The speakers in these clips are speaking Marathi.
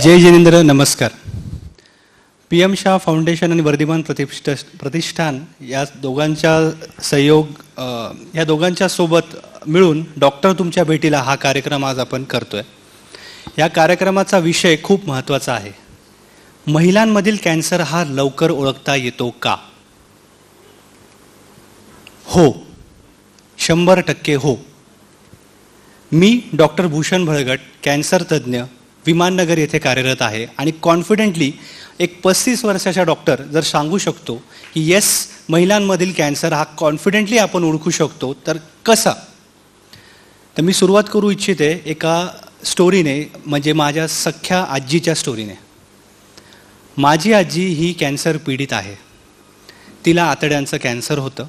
जय जिनेंद्र, नमस्कार. PM शाह फाउंडेशन आणि वर्धिमान प्रतिष्ठान या दोघांच्या सहयोग या दोघांच्या सोबत मिळून डॉक्टर तुमच्या भेटीला हा कार्यक्रम आज आपण करतोय. या कार्यक्रमाचा विषय खूप महत्त्वाचा आहे. महिलांमधील कॅन्सर हा लवकर ओळखता येतो का? हो, 100% हो. मी डॉक्टर भूषण भळगट, कॅन्सर तज्ज्ञ, विमाननगर येथे कार्यरत आहे आणि कॉन्फिडेंटली एक 35 वर्षाचा डॉक्टर जर सांगू शकतो की येस, महिलांमधील कॅन्सर हा कॉन्फिडेंटली आपण ओळखू शकतो, तर कसा? तर मी सुरुवात करू इच्छिते एका स्टोरीने, म्हणजे माझ्या सख्या आजीच्या स्टोरीने. माझी आजी ही कॅन्सर पीडित आहे. तिला आतड्यांचं कॅन्सर होतं,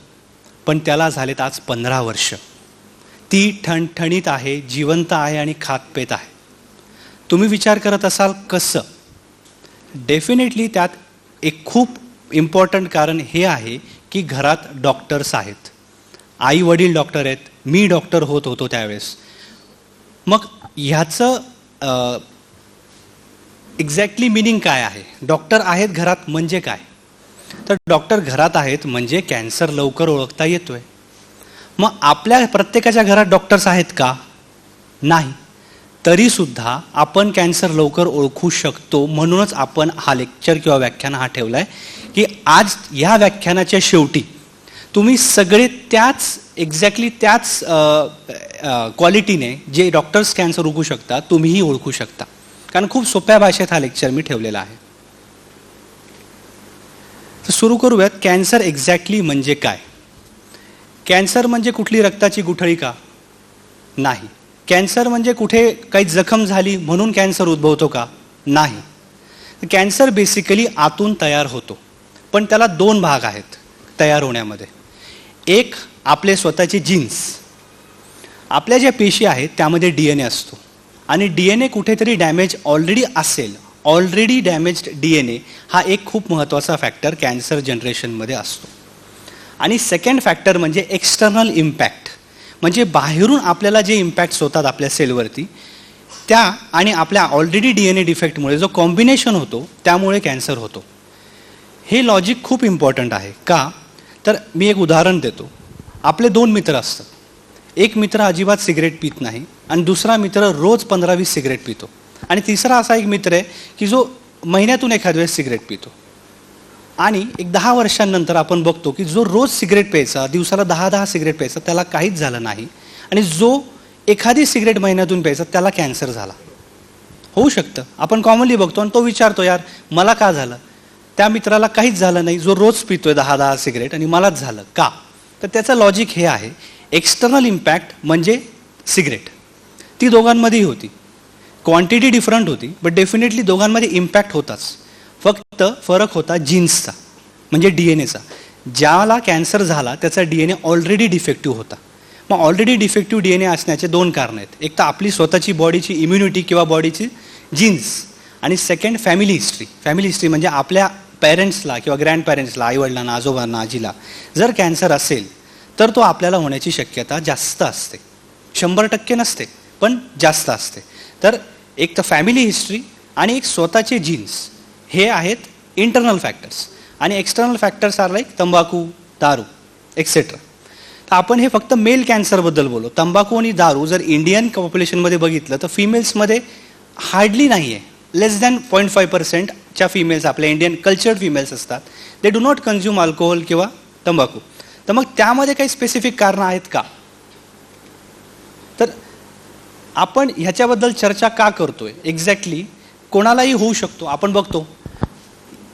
पण त्याला झालेत आज 15 वर्ष. ती ठणठणीत आहे, जिवंत आहे आणि खातपेत आहे. तुम्ही विचार करत असाल कसं? डेफिनेटली त्यात एक खूप इम्पॉर्टंट कारण हे आहे की घरात डॉक्टर्स आहेत. आई वडील डॉक्टर आहेत, मी डॉक्टर होत होतो त्यावेळेस. मग ह्याचं एक्झॅक्टली मिनिंग काय आहे? डॉक्टर आहेत घरात म्हणजे काय? तर डॉक्टर घरात आहेत म्हणजे कॅन्सर लवकर ओळखता येतोय. मग आपल्या प्रत्येकाच्या घरात डॉक्टर्स आहेत का? नाही. तरीसुद्धा आपण कॅन्सर लवकर ओळखू शकतो. म्हणूनच आपण हा लेक्चर किंवा व्याख्यान हा ठेवला आहे की आज ह्या व्याख्यानाच्या शेवटी तुम्ही सगळे एक्झॅक्टली त्याच क्वालिटीने जे डॉक्टर्स कॅन्सर ओळखू शकता, तुम्हीही ओळखू शकता. कारण खूप सोप्या भाषेत हा लेक्चर मी ठेवलेला आहे. तर सुरू करूयात. कॅन्सर एक्झॅक्टली म्हणजे काय? कॅन्सर म्हणजे कुठली रक्ताची गुठळी का? नाही. कॅन्सर म्हणजे कुठे काही जखम झाली म्हणून कॅन्सर उद्भवतो का? नाही. कॅन्सर बेसिकली आतून तयार होतो, पण त्याला 2 भाग आहेत तयार होण्यामध्ये. एक आपले स्वतःचे जीन्स. आपल्या ज्या पेशी आहेत त्यामध्ये DNA असतो आणि DNA कुठेतरी डॅमेज ऑलरेडी असेल. ऑलरेडी डॅमेज्ड DNA हा एक खूप महत्त्वाचा फॅक्टर कॅन्सर जनरेशनमध्ये असतो. आणि सेकंड फॅक्टर म्हणजे एक्सटर्नल इम्पॅक्ट, म्हणजे बाहेरून आपल्याला जे इम्पॅक्ट्स होतात आपल्या सेलवरती, त्या आणि आपल्या ऑलरेडी DNA डिफेक्टमुळे जो कॉम्बिनेशन होतो त्यामुळे कॅन्सर होतो. हे लॉजिक खूप इम्पॉर्टंट आहे. का? तर मी एक उदाहरण देतो. आपले 2 मित्र असतात. एक मित्र अजिबात सिगरेट पित नाही आणि दुसरा मित्र रोज 15-20 सिगरेट पितो. आणि तिसरा असा एक मित्र आहे की जो महिन्यातून एखाद वेळेस सिगरेट पितो. आणि एक 10 वर्षांनंतर आपण बघतो की जो रोज सिगरेट प्यायचा, दिवसाला 10-10 सिगरेट प्यायचा, त्याला काहीच झालं नाही. आणि जो एखादी सिगरेट महिन्यातून प्यायचा त्याला कॅन्सर झाला. होऊ शकतं. आपण कॉमनली बघतो आणि तो विचारतो, यार मला का झालं? त्या मित्राला काहीच झालं नाही जो रोज पितोय 10-10 सिगरेट, आणि मलाच झालं का? तर त्याचं लॉजिक हे आहे, एक्सटर्नल इम्पॅक्ट म्हणजे सिगरेट ती दोघांमध्येही होती. क्वांटिटी डिफरंट होती, बट डेफिनेटली दोघांमध्ये इम्पॅक्ट होताच. फक्त फरक होता जीन्सचा, म्हणजे DNAचा. ज्याला कॅन्सर झाला त्याचा DNA ऑलरेडी डिफेक्टिव्ह होता. मग ऑलरेडी डिफेक्टिव्ह DNA असण्याचे 2 कारणं आहेत. एक तर आपली स्वतःची बॉडीची इम्युनिटी किंवा बॉडीची जीन्स, आणि second family history. Family history म्हणजे आपल्या पॅरेंट्सला किंवा ग्रँडपॅरेंट्सला, आईवडिलांना, आजोबांना, आजीला जर कॅन्सर असेल तर तो आपल्याला होण्याची शक्यता जास्त असते. 100% नसते, पण जास्त असते. तर एक तर फॅमिली हिस्ट्री आणि एक स्वतःचे जीन्स, हे आहेत इंटरनल फॅक्टर्स. आणि एक्सटर्नल फॅक्टर्स आर लाईक तंबाखू, दारू एक्सेट्रा. तर आपण हे फक्त मेल कॅन्सरबद्दल बोललो. तंबाखू आणि दारू जर इंडियन पॉप्युलेशनमध्ये बघितलं तर फिमेल्समध्ये हार्डली नाही आहे. लेस दॅन 0.5%च्या फिमेल्स, आपल्या इंडियन कल्चर्ड फिमेल्स असतात, they do not consume alcohol किंवा तंबाखू. तर मग त्यामध्ये काही स्पेसिफिक कारणं आहेत का? तर आपण ह्याच्याबद्दल चर्चा का करतोय? एक्झॅक्टली कोणालाही होऊ शकतो. आपण बघतो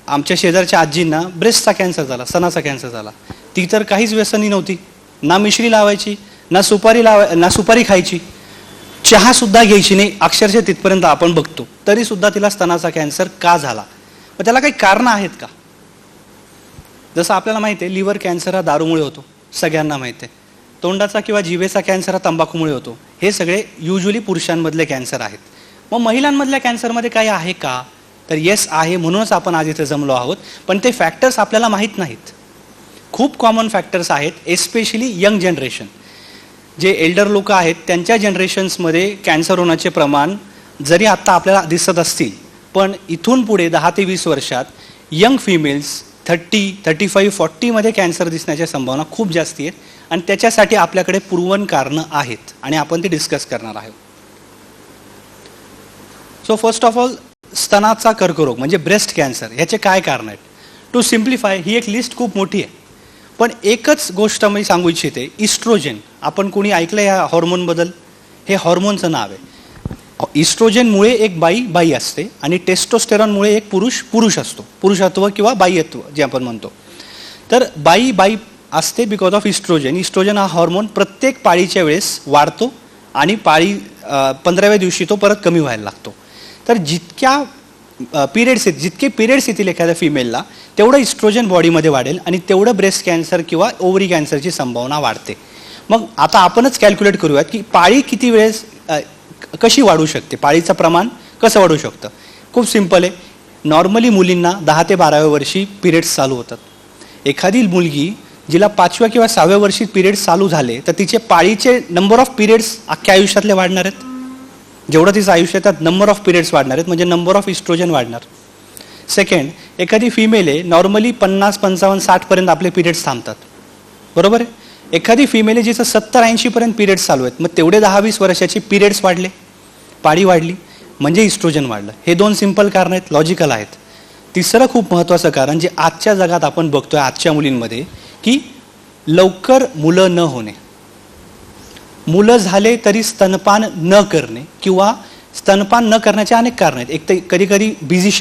आमच्या शेजारच्या आजींना ब्रेस्टचा कॅन्सर झाला, स्तनाचा कॅन्सर झाला. ती तर काहीच व्यसनी नव्हती, ना मिश्री लावायची, ना सुपारी खायची, चहासुद्धा घ्यायची नाही, अक्षरशः तिथपर्यंत आपण बघतो. तरीसुद्धा तिला स्तनाचा कॅन्सर का झाला? मग त्याला काही कारणं आहेत का? जसं आपल्याला माहिती आहे, लिव्हर कॅन्सर हा दारूमुळे होतो, सगळ्यांना माहिती आहे. तोंडाचा किंवा जिभेचा कॅन्सर हा तंबाखूमुळे होतो. हे सगळे युज्युअली पुरुषांमधले कॅन्सर आहेत. मग महिलांमधल्या कॅन्सरमध्ये काही आहे का? तर येस आहे. म्हणूनच आपण आज इथे जमलो आहोत. पण ते फॅक्टर्स आपल्याला माहीत नाहीत. खूप कॉमन फॅक्टर्स आहेत, एस्पेशली यंग जनरेशन. जे एल्डर लोक आहेत त्यांच्या जनरेशन्समध्ये कॅन्सर होण्याचे प्रमाण जरी आत्ता आपल्याला दिसत असतील, पण इथून पुढे 10 ते 20 वर्षात यंग फिमेल्स 30, 35, 40मध्ये कॅन्सर दिसण्याच्या संभावना खूप जास्त आहेत आणि त्याच्यासाठी आपल्याकडे पुरवण कारणं आहेत आणि आपण ते डिस्कस करणार आहोत. सो फर्स्ट ऑफ ऑल, स्तनाचा कर्करोग म्हणजे ब्रेस्ट कॅन्सर ह्याचे काय कारण आहेत? टू सिम्प्लिफाय, ही एक लिस्ट खूप मोठी आहे, पण एकच गोष्ट मी सांगू इच्छिते. इस्ट्रोजन, आपण कोणी ऐकलं या हॉर्मोनबद्दल? हे हॉर्मोनचं नाव आहे. इस्ट्रोजनमुळे एक बाई असते आणि टेस्टोस्टेरॉनमुळे एक पुरुष असतो, पुरुषत्व किंवा बाह्यत्व जे आपण म्हणतो. तर बाई असते बिकॉज ऑफ इस्ट्रोजन हा हॉर्मोन प्रत्येक पाळीच्या वेळेस वाढतो आणि 15व्या दिवशी तो परत कमी व्हायला लागतो. तर जितके पिरियड्स येतील एखाद्या फिमेलला तेवढं इस्ट्रोजन बॉडीमध्ये वाढेल आणि तेवढं ब्रेस्ट कॅन्सर किंवा ओव्हरी कॅन्सरची संभावना वाढते. मग आता आपणच कॅल्क्युलेट करूयात की पाळी किती वेळेस कशी वाढू शकते, पाळीचं प्रमाण कसं वाढू शकतं. खूप सिंपल आहे. नॉर्मली मुलींना 10 ते 12व्या वर्षी पिरियड्स चालू होतात. एखादी मुलगी जिला 5व्या किंवा 6व्या वर्षी पिरियड्स चालू झाले तर तिचे पाळीचे नंबर ऑफ पिरियड्स अख्ख्या आयुष्यातले वाढणार आहेत. जेवढं तिचं आयुष्य त्यात नंबर ऑफ पिरियड्स वाढणार आहेत म्हणजे नंबर ऑफ इस्ट्रोजन वाढणार. सेकंड, एखादी फिमेल आहे नॉर्मली 50, 55, 60पर्यंत आपले पिरियड्स थांबतात, बरोबर आहे. एखादी फिमेल आहे जिचं 70, 80पर्यंत पिरियड्स चालू आहेत, मग तेवढे 10-20 वर्षाची पिरियड्स वाढले, पाळी वाढली म्हणजे इस्ट्रोजन वाढलं. हे 2 सिंपल कारण आहेत, लॉजिकल आहेत. तिसरं खूप महत्त्वाचं कारण जे आजच्या जगात आपण बघतोय आजच्या मुलींमध्ये, की लवकर मुलं न होणे, मुलं झाले तरी स्तनपान न करणे किंवा स्तनपान न करण्याचे अनेक कारण आहेत. एक तर कधी बिझी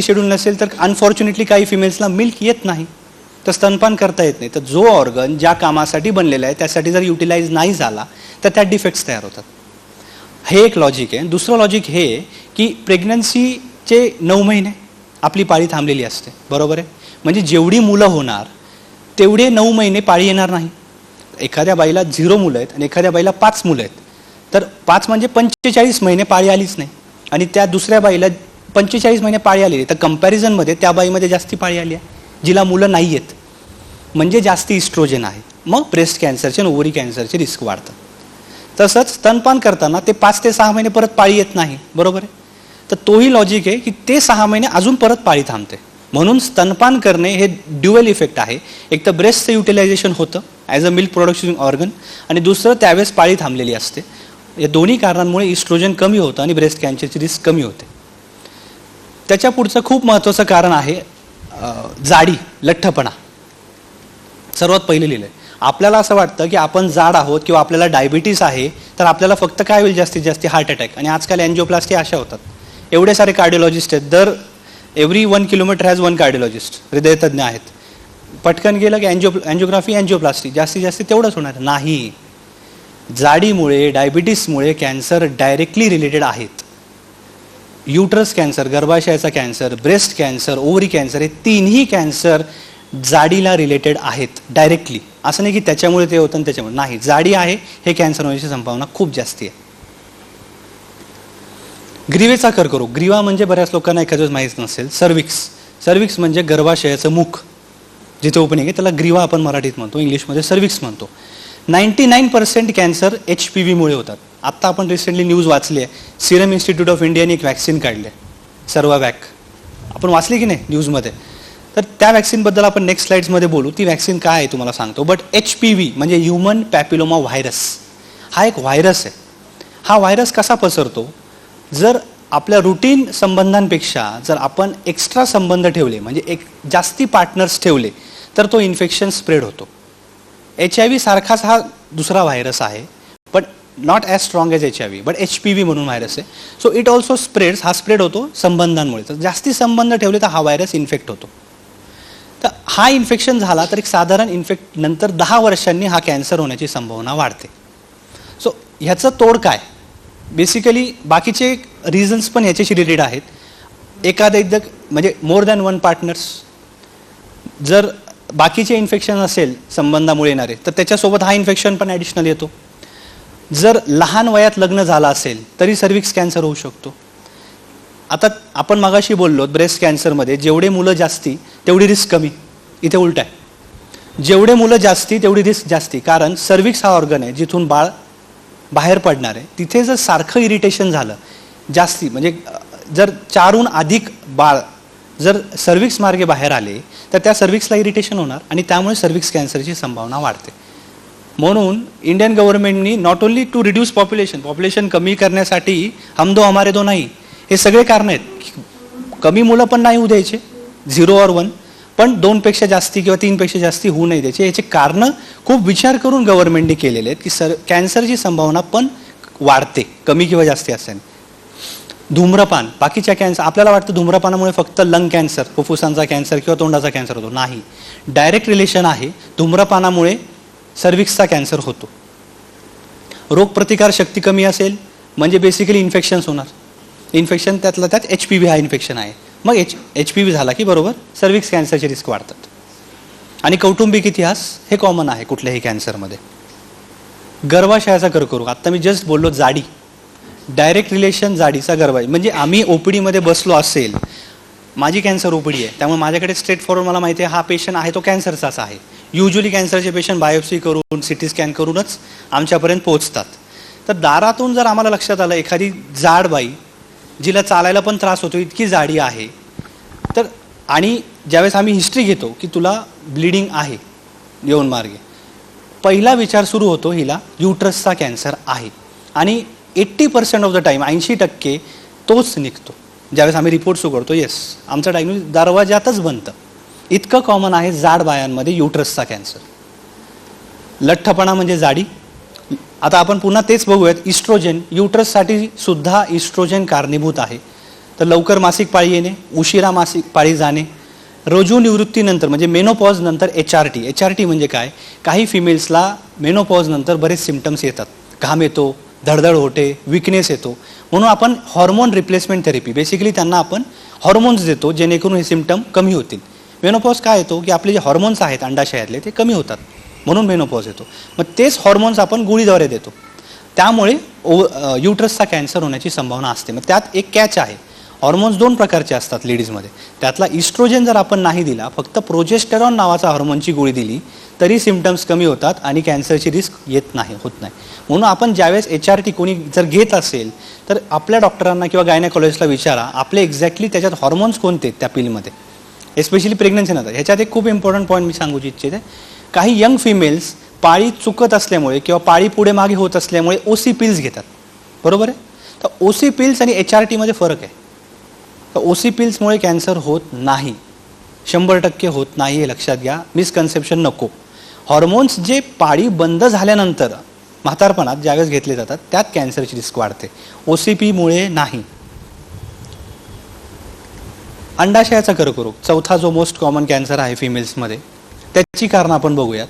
शेड्यूल नसेल तर अनफॉर्च्युनेटली काही फिमेल्सला मिल्क येत नाही, तर स्तनपान करता येत नाही. तर जो ऑर्गन ज्या कामासाठी बनलेला आहे त्यासाठी जर युटिलाइज नाही झाला तर त्यात डिफेक्ट्स तयार होतात. हे एक लॉजिक आहे. दुसरं लॉजिक हे की प्रेग्नन्सीचे 9 महिने आपली पाळी थांबलेली असते, बरोबर आहे. म्हणजे जेवढी मुलं होणार तेवढे 9 महिने पाळी येणार नाही. एखाद्या बाईला 0 मुलं आहेत आणि एखाद्या बाईला 5 मुलं आहेत, तर 5 म्हणजे 45 महिने पाळी आलीच नाही आणि त्या दुसऱ्या बाईला 45 महिने पाळी आलेली, तर कंपॅरिझनमध्ये त्या बाईमध्ये जास्ती पाळी आली आहे जिला मुलं नाही आहेत, म्हणजे जास्ती इस्ट्रोजन आहे. मग ब्रेस्ट कॅन्सरचे आणि ओव्हरी कॅन्सरचे रिस्क वाढतात. तसंच स्तनपान करताना ते 5 ते 6 महिने परत पाळी येत नाही, बरोबर आहे. तर तोही लॉजिक आहे की ते 6 महिने अजून परत पाळी थांबते. म्हणून स्तनपान करणे हे ड्युअल इफेक्ट आहे. एक तर ब्रेस्टचं युटिलायझेशन होतं as a milk production organ आणि दुसरं त्यावेळेस पाळी थांबलेली असते. या दोन्ही कारणांमुळे इस्ट्रोजन कमी होतं आणि ब्रेस्ट कॅन्सरची रिस्क कमी होते. त्याच्या पुढचं खूप महत्त्वाचं कारण आहे जाडी, लठ्ठपणा. सर्वात पहिले लिहिलं आहे. आपल्याला असं वाटतं की आपण जाड आहोत किंवा आपल्याला डायबिटीस आहे तर आपल्याला फक्त काय होईल, जास्तीत जास्त हार्ट अटॅक. आणि आजकाल एन्जिओप्लास्टी अशा होतात. एवढे सारे कार्डिओलॉजिस्ट आहेत, दर एव्हरी 1 किलोमीटर हॅज 1 कार्डिओलॉजिस्ट, हृदयतज्ञ आहेत. पटकन गेलं की एन्जिओग्राफी, एन्जिओप्लास्टी, जास्तीत जास्त तेवढंच होणार नाही. जाडीमुळे, डायबिटीसमुळे कॅन्सर डायरेक्टली रिलेटेड आहेत. युट्रस कॅन्सर, गर्भाशयाचा cancer, breast cancer, ovary cancer, हे तिन्ही कॅन्सर जाडीला रिलेटेड आहेत डायरेक्टली. असं नाही की त्याच्यामुळे ते होतं आणि त्याच्यामुळे नाही, जाडी आहे हे कॅन्सर होण्याची संभावना खूप जास्त आहे. ग्रीवेचा कर्करोग, ग्रीवा म्हणजे बऱ्याच लोकांना एखाद्याच माहीत नसेल, सर्विक्स म्हणजे गर्भाशयाचं मुख, जिथे ओपनिंग आहे त्याला ग्रीवा आपण मराठीत म्हणतो, इंग्लिशमध्ये सर्विक्स म्हणतो. 99% कॅन्सर HPV-मुळे होतात. आत्ता आपण रिसेंटली न्यूज वाचली आहे, सिरम इन्स्टिट्यूट ऑफ इंडियाने एक वॅक्सिन काढली आहे, सर्वावॅक. आपण वाचली की नाही न्यूजमध्ये? तर त्या वॅक्सिनबद्दल आपण नेक्स्ट स्लाइड्समध्ये बोलू. ती वॅक्सिन काय आहे तुम्हाला सांगतो. बट HPV म्हणजे ह्युमन पॅपिलोमा व्हायरस, हा एक व्हायरस आहे. हा व्हायरस कसा पसरतो? जर आपल्या रुटीन संबंधांपेक्षा जर आपण एक्स्ट्रा संबंध ठेवले, म्हणजे जास्ती पार्टनर्स ठेवले, तर तो इन्फेक्शन स्प्रेड होतो. HIV सारखाच हा दुसरा व्हायरस आहे, but not as strong as HIV, but HPV म्हणून व्हायरस आहे. सो इट ऑल्सो स्प्रेड्स, हा स्प्रेड होतो संबंधांमुळे. तर जास्ती संबंध ठेवले तर हा व्हायरस इन्फेक्ट होतो. तर हा इन्फेक्शन झाला तर एक साधारण इन्फेक्ट नंतर 10 वर्षांनी हा कॅन्सर होण्याची संभावना वाढते. सो ह्याचं तोड काय? बेसिकली बाकीचे रिझन्स पण ह्याच्याशी रिलेटेड आहेत. एकदा म्हणजे मोर दॅन 1 पार्टनर्स, जर बाकीचे इन्फेक्शन असेल संबंधामुळे येणारे तर त्याच्यासोबत हा इन्फेक्शन पण ॲडिशनल येतो. जर लहान वयात लग्न झालं असेल तरी सर्विक्स कॅन्सर होऊ शकतो. आता आपण मगाशी बोललो ब्रेस्ट कॅन्सरमध्ये जेवढे मुलं जास्ती तेवढी रिस्क कमी, इथे उलट आहे. जेवढे मुलं जास्ती तेवढी रिस्क जास्ती, कारण सर्विक्स हा ऑर्गन आहे जिथून बाळ बाहेर पडणार आहे. तिथे जर सारखं इरिटेशन झालं जास्ती, म्हणजे जर 4हून अधिक बाळ जर सर्व्हिक्स मार्गे बाहेर आले तर त्या सर्व्हिक्सला इरिटेशन होणार आणि त्यामुळे सर्व्हिक्स कॅन्सरची संभावना वाढते. म्हणून इंडियन गव्हर्नमेंटनी not only to reduce population कमी करण्यासाठी हम दो हमारे दो नाही, हे सगळे कारण आहेत. कमी मुलं पण नाही होऊ द्यायचे 0 or 1, पण 2पेक्षा जास्ती किंवा 3पेक्षा जास्ती होऊ नाही द्यायचे. याचे कारणं खूप विचार करून गव्हर्नमेंटने केलेले आहेत की कॅन्सरची संभावना पण वाढते कमी किंवा जास्ती असल्याने. धूम्रपान, बाकीच्या कॅन्सर, आपल्याला वाटतं धूम्रपानामुळे फक्त लंग कॅन्सर, फुफ्फुसांचा कॅन्सर किंवा तोंडाचा कॅन्सर होतो. नाही, डायरेक्ट रिलेशन आहे. धूम्रपानामुळे सर्व्हिक्सचा कॅन्सर होतो. रोगप्रतिकार शक्ती कमी असेल म्हणजे बेसिकली इन्फेक्शन्स होणार. इन्फेक्शन त्यातलं त्यात HPV हा इन्फेक्शन आहे. मग HPV झाला की बरोबर सर्व्हिक्स कॅन्सरचे रिस्क वाढतात. आणि कौटुंबिक इतिहास हे कॉमन आहे कुठल्याही कॅन्सरमध्ये. गर्भाशयाचा कर्करोग, आत्ता मी जस्ट बोललो जाडी, डायरेक्ट रिलेशन जाडीचा गर्भाशय. म्हणजे आम्ही OPD बसलो असेल, माझी कॅन्सर OPD आहे त्यामुळे माझ्याकडे स्ट्रेट फॉरवर्ड मला माहिती आहे हा पेशंट आहे तो कॅन्सरचाच आहे. युजली कॅन्सरचे पेशंट बायोप्सी करून CT स्कॅन करूनच आमच्यापर्यंत पोहोचतात. तर दारातून जर आम्हाला लक्षात आलं एखादी जाड बाई जिला चालायला पण त्रास होतो इतकी जाडी आहे, तर आणि ज्यावेळेस आम्ही हिस्ट्री घेतो की तुला ब्लिडिंग आहे येऊन मार्गे, पहिला विचार सुरू होतो हिला युट्रसचा कॅन्सर आहे. आणि 80% ऑफ द टाईम 80% तोच निघतो. ज्यावेळेस आम्ही रिपोर्ट्स उघडतो, येस आमचं डायग्नोसिस दरवाजातच बनतं. इतकं कॉमन आहे जाड बायांमध्ये युट्रसचा कॅन्सर. लठ्ठपणा म्हणजे जाडी. आता आपण पुन्हा तेच बघूयात. इस्ट्रोजन, युट्रससाठी सुद्धा इस्ट्रोजन कारणीभूत आहे. तर लवकर मासिक पाळी येणे, उशिरा मासिक पाळी जाणे, रजू निवृत्तीनंतर म्हणजे मेनोपॉज नंतर HRT म्हणजे काय, काही फिमेल्सला मेनोपॉज नंतर बरेच सिम्पटम्स येतात. घाम येतो, धडधड होते, विकनेस येतो. म्हणून आपण हॉर्मोन रिप्लेसमेंट थेरपी, बेसिकली त्यांना आपण हॉर्मोन्स देतो जेणेकरून हे सिम्पटम कमी होतील. मेनोपॉज काय येतो की आपले जे हॉर्मोन्स आहेत अंडाशयातले ते कमी होतात म्हणून मेनोपॉज येतो. मग तेच हॉर्मोन्स आपण गोळीद्वारे देतो, त्यामुळे युट्रसचा कॅन्सर होण्याची संभावना असते. मग त्यात एक कॅच आहे, हॉर्मोन्स 2 प्रकारचे असतात लेडीजमध्ये. त्यातला इस्ट्रोजन जर आपण नाही दिला, फक्त प्रोजेस्टेरॉन नावाचा हॉर्मोनची गोळी दिली तरी सिम्पटम्स कमी होतात आणि कॅन्सरची रिस्क होत नाही. म्हणून आपण ज्यावेळेस HRT कोणी जर घेत असेल तर आपल्या डॉक्टरांना किंवा गायनेकॉलॉजिस्टला विचारा आपले एक्झॅक्टली त्याच्यात हॉर्मोन्स कोणते त्या पिलमध्ये, एस्पेशली प्रेग्नन्सी नंतर. ह्याच्यात एक खूप इम्पॉर्टंट पॉईंट मी सांगू इच्छिते. काही यंग फिमेल्स पाळी चुकत असल्यामुळे किंवा पाळी पुढे मागे होत असल्यामुळे OC पिल्स घेतात, बरोबर आहे. तर OC पिल्स आणि HRTमध्ये फरक आहे. तर OC पिल्समुळे कॅन्सर होत नाही, 100% होत नाही, हे लक्षात घ्या. मिसकन्सेप्शन नको. हॉर्मोन्स जे पाळी बंद झाल्यानंतर म्हातारपणात ज्यावेळेस घेतले जातात त्यात कॅन्सरची रिस्क वाढते, OCPमुळे नाही. अंडाशयाचा कर्करोग, चौथा जो मोस्ट कॉमन कॅन्सर आहे फिमेल्समध्ये, त्याची कारणं आपण बघूयात.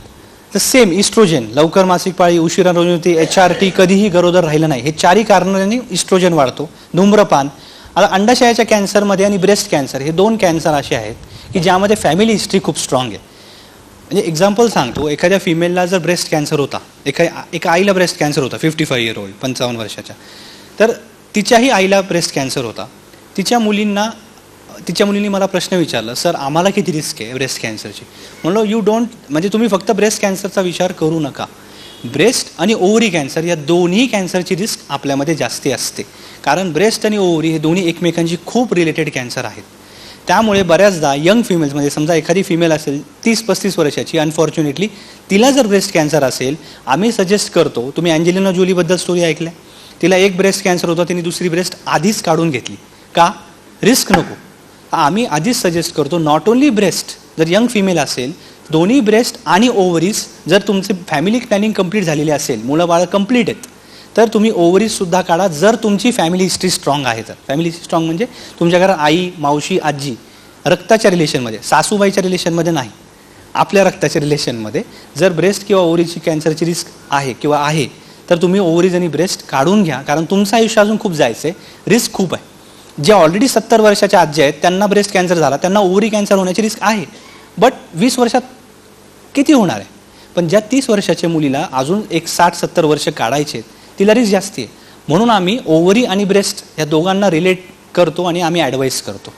तर सेम इस्ट्रोजन, लवकर मासिक पाळी, उशिरा रोजनिवृत्ती, HRT, कधीही गरोदर राहिलं नाही, हे 4ही कारणांनी इस्ट्रोजन वाढतो. धूम्रपान. आता अंडाशयाच्या कॅन्सरमध्ये आणि ब्रेस्ट कॅन्सर हे 2 कॅन्सर असे आहेत की ज्यामध्ये फॅमिली हिस्ट्री खूप स्ट्रॉंग आहे. म्हणजे एक्झाम्पल सांगतो, एखाद्या फिमेलला जर ब्रेस्ट कॅन्सर होता, एका आईला ब्रेस्ट कॅन्सर होता 55 year old, 55 वर्षाच्या, तर तिच्याही आईला ब्रेस्ट कॅन्सर होता. तिच्या मुलींनी मला प्रश्न विचारला, सर आम्हाला किती रिस्क आहे ब्रेस्ट कॅन्सरची. म्हणलो यू डोंट, म्हणजे तुम्ही फक्त ब्रेस्ट कॅन्सरचा विचार करू नका. ब्रेस्ट आणि ओव्हरी कॅन्सर या दोन्ही कॅन्सरची रिस्क आपल्यामध्ये जास्ती असते, कारण ब्रेस्ट आणि ओव्हरी हे दोन्ही एकमेकांची खूप रिलेटेड कॅन्सर आहेत. त्यामुळे बऱ्याचदा यंग फिमेल्समध्ये, समजा एखादी फिमेल असेल 30-35 वर्षाची, अनफॉर्च्युनेटली तिला जर ब्रेस्ट कॅन्सर असेल, आम्ही सजेस्ट करतो, तुम्ही अँजेलिना जोलीबद्दल स्टोरी ऐकल्या, तिला एक ब्रेस्ट कॅन्सर होता, तिने दुसरी ब्रेस्ट आधीच काढून घेतली. का? रिस्क नको. आम्ही आधीच सजेस्ट करतो नॉट ओन्ली ब्रेस्ट, जर यंग फिमेल असेल दोन्ही ब्रेस्ट आणि ओव्हरीज, जर तुमचे फॅमिली प्लॅनिंग कंप्लीट झालेली असेल, मुलं बाळं कंप्लीट आहेत, तर तुम्ही ओव्हरीजसुद्धा काढा जर तुमची फॅमिली हिस्ट्री स्ट्रॉंग आहे. तर फॅमिली हिस्ट्री स्ट्रॉंग म्हणजे तुमच्या घरात आई, मावशी, आजी, रक्ताच्या रिलेशनमध्ये, सासूबाईच्या रिलेशनमध्ये नाही, आपल्या रक्ताच्या रिलेशनमध्ये जर ब्रेस्ट किंवा ओव्हरीची कॅन्सरची रिस्क आहे किंवा आहे, तर तुम्ही ओव्हरीज आणि ब्रेस्ट काढून घ्या, कारण तुमचं आयुष्य अजून खूप जायचं आहे, रिस्क खूप आहे. जे ऑलरेडी 70 वर्षाच्या आजी आहेत त्यांना ब्रेस्ट कॅन्सर झाला, त्यांना ओव्हरी कॅन्सर होण्याची रिस्क आहे, बट 20 वर्षात किती होणार आहे. पण ज्या 30 वर्षाच्या मुलीला अजून एक 60-70 वर्ष काढायचे आहेत, तिला रिस्क जास्ती आहे. म्हणून आम्ही ओव्हरी आणि ब्रेस्ट या दोघांना रिलेट करतो आणि आम्ही ॲडवाईस करतो.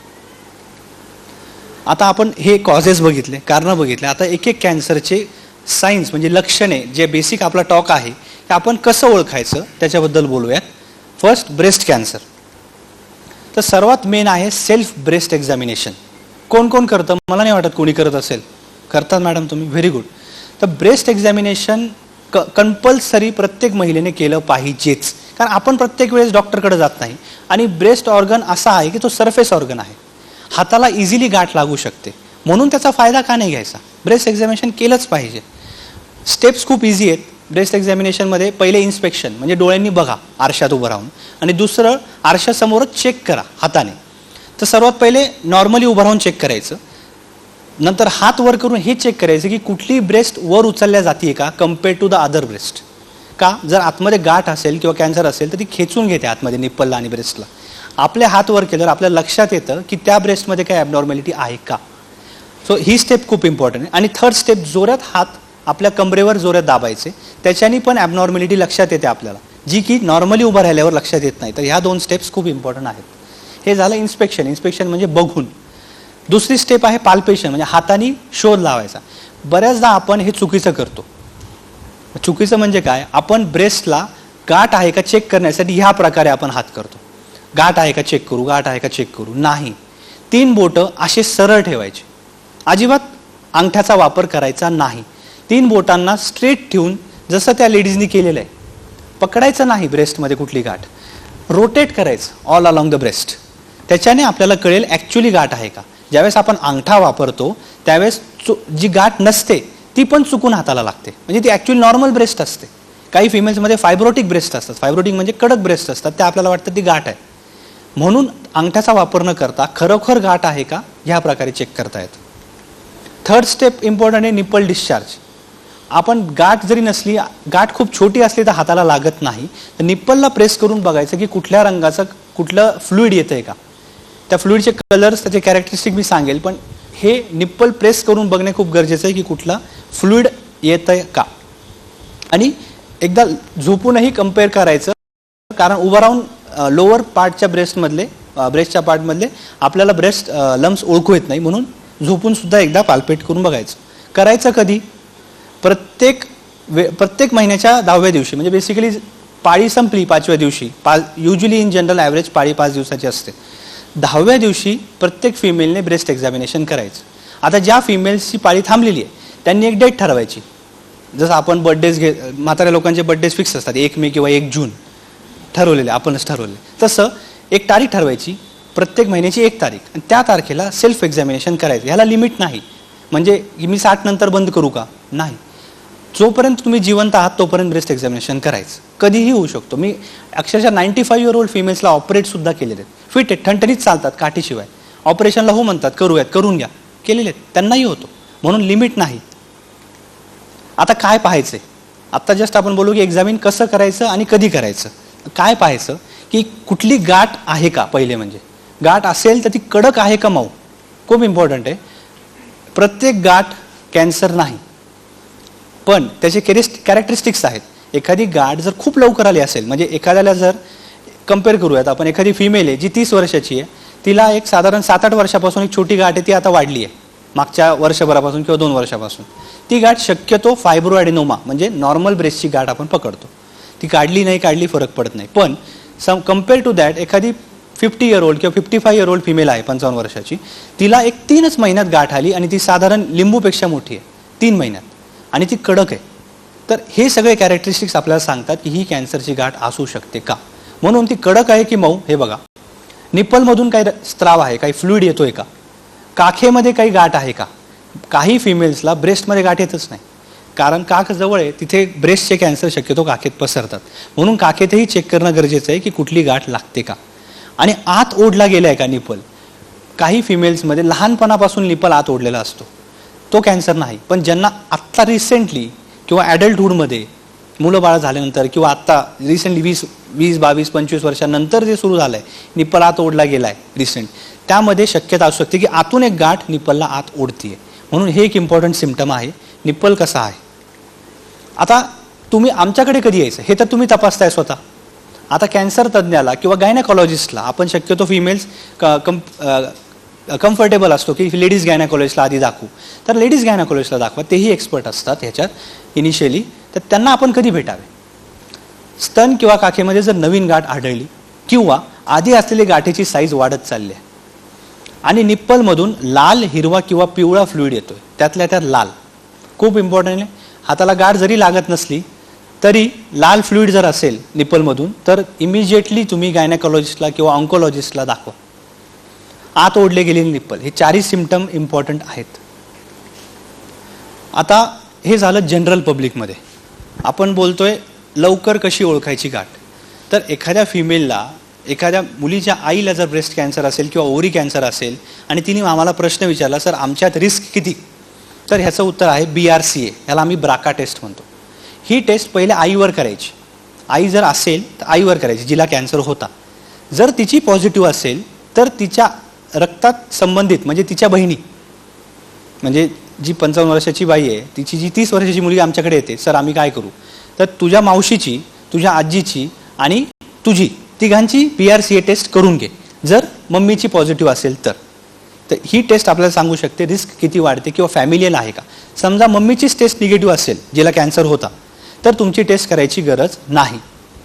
आता आपण हे कॉजेस बघितले, कारणं बघितले. आता एक एक कॅन्सरचे सायन्स म्हणजे लक्षणे, जे बेसिक आपला टॉक आहे ते आपण कसं ओळखायचं त्याच्याबद्दल बोलूयात. First, breast cancer. तर सर्वात मेन आहे सेल्फ ब्रेस्ट एक्झामिनेशन. कोण कोण करतं? मला नाही वाटत कोणी करत असेल. करतात मॅडम तुम्ही? Very good. तर ब्रेस्ट एक्झामिनेशन कंपल्सरी प्रत्येक महिलेने केलं पाहिजेच, कारण आपण प्रत्येक वेळेस डॉक्टरकडे जात नाही. आणि ब्रेस्ट ऑर्गन असा आहे की तो सरफेस ऑर्गन आहे, हाताला इझिली गाठ लागू शकते, म्हणून त्याचा फायदा का नाही घ्यायचा? ब्रेस्ट एक्झामिनेशन केलंच पाहिजे. स्टेप्स खूप इझी आहेत ब्रेस्ट एक्झामिनेशनमध्ये. पहिले इन्स्पेक्शन म्हणजे डोळ्यांनी बघा आरशात उभं राहून, आणि दुसरं आरशासमोरच चेक करा हाताने. तर सर्वात पहिले नॉर्मली उभं राहून चेक करायचं, नंतर हात वर करून हे चेक करायचं की कुठली ब्रेस्ट वर उचलल्या जाते का compare to the other breast. का? जर आतमध्ये गाठ असेल किंवा कॅन्सर असेल तर ती खेचून घेते आतमध्ये निप्पलला आणि ब्रेस्टला. आपले हात वर केल्यावर आपल्या लक्षात येतं की त्या ब्रेस्टमध्ये काही ॲबनॉर्मॅलिटी आहे का. सो ही स्टेप खूप इम्पॉर्टंट आहे. आणि थर्ड स्टेप, जोरात हात आपल्या कमरेवर जोरात दाबायचे, त्याच्यानी पण ॲबनॉर्मॅलिटी लक्षात येते आपल्याला, जी की नॉर्मली उभं राहिल्यावर लक्षात येत नाही. तर ह्या 2 स्टेप्स खूप इम्पॉर्टंट आहेत. हे झालं इन्स्पेक्शन. इन्स्पेक्शन म्हणजे बघून. दुसरी स्टेप आहे पाल्पेशन, म्हणजे हाताने शोध लावायचा. बऱ्याचदा आपण हे चुकीचं करतो. चुकीचं म्हणजे काय? आपण ब्रेस्टला गाठ आहे का चेक करण्यासाठी ह्या प्रकारे आपण हात करतो. गाठ आहे का चेक करू, गाठ आहे का चेक करू. नाही, 3 बोटं असे सरळ ठेवायचे, अजिबात अंगठ्याचा वापर करायचा नाही. 3 बोटांना स्ट्रेट ठेवून, जसं त्या लेडीजनी केलेलं आहे, पकडायचं नाही ब्रेस्टमध्ये कुठली गाठ, रोटेट करायचं ऑल अलॉंग द ब्रेस्ट. त्याच्याने आपल्याला कळेल ॲक्च्युली गाठ आहे का. ज्यावेळेस आपण अंगठा वापरतो त्यावेळेस जी गाठ नसते ती पण चुकून हाताला लागते, म्हणजे ती ॲक्च्युअली नॉर्मल ब्रेस्ट असते. काही फिमेल्समध्ये फायब्रोटिक ब्रेस्ट असतात, फायब्रोटिक म्हणजे कडक ब्रेस्ट असतात, त्या आपल्याला वाटतं ती गाठ आहे. म्हणून अंगठ्याचा वापर न करता खरोखर गाठ आहे का ह्या प्रकारे चेक करता येतं. थर्ड स्टेप इम्पॉर्टंट आहे निप्पल डिस्चार्ज. आपण गाठ जरी नसली, गाठ खूप छोटी असली तर हाताला लागत नाही, तर निप्पलला प्रेस करून बघायचं की कुठल्या रंगाचं कुठलं फ्लुइड येतं आहे का. त्या फ्लुइडचे कलर्स, त्याचे कॅरेक्टरिस्टिक मी सांगेल, पण हे निप्पल प्रेस करून बघणे खूप गरजेचं आहे की कुठला फ्लुइड येतं आहे का. आणि एकदा झोपूनही कम्पेअर करायचं, कारण उभं राहून लोअर पार्टच्या ब्रेस्टच्या पार्टमधले आपल्याला ब्रेस्ट लम्स ओळखू येत नाही, म्हणून झोपून सुद्धा एकदा पाल्पेट करून बघायचं. करायचं कधी? प्रत्येक महिन्याच्या 10व्या दिवशी, म्हणजे बेसिकली पाळी संपली 5व्या दिवशी. युजली इन जनरल ॲव्हरेज पाळी 5 दिवसाची असते. 10व्या दिवशी प्रत्येक फिमेलने ब्रेस्ट एक्झामिनेशन करायचं. आता ज्या फिमेल्सची पाळी थांबलेली आहे त्यांनी एक डेट ठरवायची. जसं आपण बर्थडेज म्हाताऱ्या लोकांचे बर्थडेज फिक्स असतात, 1 मे किंवा 1 जून ठरवलेले, आपणच ठरवले, तसं एक तारीख ठरवायची, प्रत्येक महिन्याची 1 तारीख, आणि त्या तारखेला सेल्फ एक्झामिनेशन करायचं. ह्याला लिमिट नाही, म्हणजे मी 60 नंतर बंद करू का? नाही, जोपर्यंत तुम्ही जिवंत आहात तोपर्यंत ब्रेस्ट एक्झामिनेशन करायचं. कधीही होऊ शकतो. मी अक्षरशः 95 इयर ओल्ड फिमेल्सला ऑपरेटसुद्धा केलेले आहेत. फिट आहेत, ठणठणीत चालतात काठीशिवाय. ऑपरेशनला हो म्हणतात, करूयात, करून घ्या, केलेले आहेत, त्यांनाही होतो. म्हणून लिमिट नाही. आता काय पाहायचं? आत्ता जस्ट आपण बोलू की एक्झामिन कसं करायचं आणि कधी करायचं. काय पाहायचं की कुठली गाठ आहे का. पहिले म्हणजे गाठ असेल तर ती कडक आहे का मऊ, खूप इम्पॉर्टंट आहे. प्रत्येक गाठ कॅन्सर नाही, पण त्याचे कॅरेक्टरिस्टिक्स आहेत. एखादी गाठ जर खूप लवकर आली असेल, म्हणजे एखाद्याला जर कम्पेअर करूयात आपण, एखादी फिमेल आहे जी 30 वर्षाची आहे, तिला एक साधारण 7-8 वर्षापासून एक छोटी गाठ आहे, ती आता वाढली आहे मागच्या वर्षभरापासून किंवा 2 वर्षापासून. ती गाठ शक्यतो फायब्रोॲडेनोमा म्हणजे नॉर्मल ब्रेस्टची गाठ आपण पकडतो. ती काढली नाही काढली फरक पडत नाही. पण कम्पेअर टू दॅट एखादी 50 इयर ओल्ड किंवा 55 इयर ओल्ड फिमेल आहे 55 वर्षाची, तिला एक 3च महिन्यात गाठ आली आणि ती साधारण लिंबूपेक्षा मोठी आहे 3 महिन्यात, आणि ती कडक आहे. तर हे सगळे कॅरेक्टरिस्टिक्स आपल्याला सांगतात की ही कॅन्सरची गाठ असू शकते का. म्हणून ती कडक आहे की मऊ हे बघा. निप्पलमधून काही स्त्राव आहे, काही फ्लुइड येतोय का, काखेमध्ये काही गाठ आहे का. काही फिमेल्सला ब्रेस्टमध्ये गाठ येतच नाही, कारण काख जवळ आहे, तिथे ब्रेस्टचे कॅन्सर शक्यतो काखेत पसरतात. म्हणून काखेतही चेक करणं गरजेचं आहे की कुठली गाठ लागते का. आणि आत ओढला गेला आहे का निप्पल. काही फिमेल्समध्ये लहानपणापासून निप्पल आत ओढलेला असतो, तो कॅन्सर नाही. पण ज्यांना आत्ता रिसेंटली किंवा ॲडल्टहूडमध्ये मुलं बाळ झाल्यानंतर किंवा आत्ता रिसेंटली 20, 22, 25 वर्षानंतर जे सुरू झालं आहे, निप्पल आत ओढला गेला आहे रिसेंट, त्यामध्ये शक्यता असू शकते की आतून एक गाठ निप्पलला आत ओढतीये. म्हणून हे एक इम्पॉर्टंट सिम्पटम आहे. निप्पल कसा आहे. आता तुम्ही आमच्याकडे कधी यायचं हे तर तुम्ही तपासताय स्वतः. आता कॅन्सर तज्ज्ञाला किंवा गायनेकॉलॉजिस्टला आपण शक्यतो फिमेल्स कम्फर्टेबल असतो की लेडीज गायनेकॉलॉजिस्टला आधी दाखवू, तर लेडीज गायनेकॉलॉजिस्टला दाखवा, तेही एक्सपर्ट असतात ह्याच्यात इनिशियली. तर त्यांना आपण कधी भेटावे. स्तन किंवा काखेमध्ये जर नवीन गाठ आढळली किंवा आधी असलेली गाठीची साईज वाढत चालली आहे आणि निप्पलमधून लाल, हिरवा किंवा पिवळा फ्लुइड येतोय, त्यातल्या त्यात लाल. खूप इम्पॉर्टंट आहे. हाताला गाठ जरी लागत नसली तरी लाल फ्लुइड जर असेल निप्पलमधून तर इमिजिएटली तुम्ही गायनेकॉलॉजिस्टला किंवा ऑन्कोलॉजिस्टला दाखवा. आत ओढले गेलेले निप्पल, हे चारही सिम्पटम इम्पॉर्टंट आहेत. आता हे झालं जनरल पब्लिकमध्ये. आपण बोलतोय लवकर कशी ओळखायची गाठ. तर एखाद्या फिमेलला, एखाद्या मुलीच्या आईला जर ब्रेस्ट कॅन्सर असेल किंवा ओव्हरी कॅन्सर असेल आणि तिने आम्हाला प्रश्न विचारला, सर आमच्यात रिस्क किती, तर ह्याचं उत्तर आहे BRCA. ह्याला आम्ही ब्राका टेस्ट म्हणतो. ही टेस्ट पहिले आईवर करायची. आई जर असेल तर आईवर करायची जिला कॅन्सर होता. जर तिची पॉझिटिव्ह असेल तर तिच्या रक्तात संबंधित म्हणजे तिच्या बहिणी, म्हणजे जी 55 वर्षाची बाई आहे तिची जी 30 वर्षाची मुलगी आमच्याकडे येते, सर आम्ही काय करू, तर तुझ्या मावशीची, तुझ्या आजीची आणि तुझी तिघांची BRCA टेस्ट करून घे जर मम्मीची पॉझिटिव्ह असेल तर. तर ही टेस्ट आपल्याला सांगू शकते रिस्क किती वाढते किंवा फॅमिलियल आहे का. समजा मम्मीचीच टेस्ट निगेटिव्ह असेल जिला कॅन्सर होता तर तुमची टेस्ट करायची गरज नाही.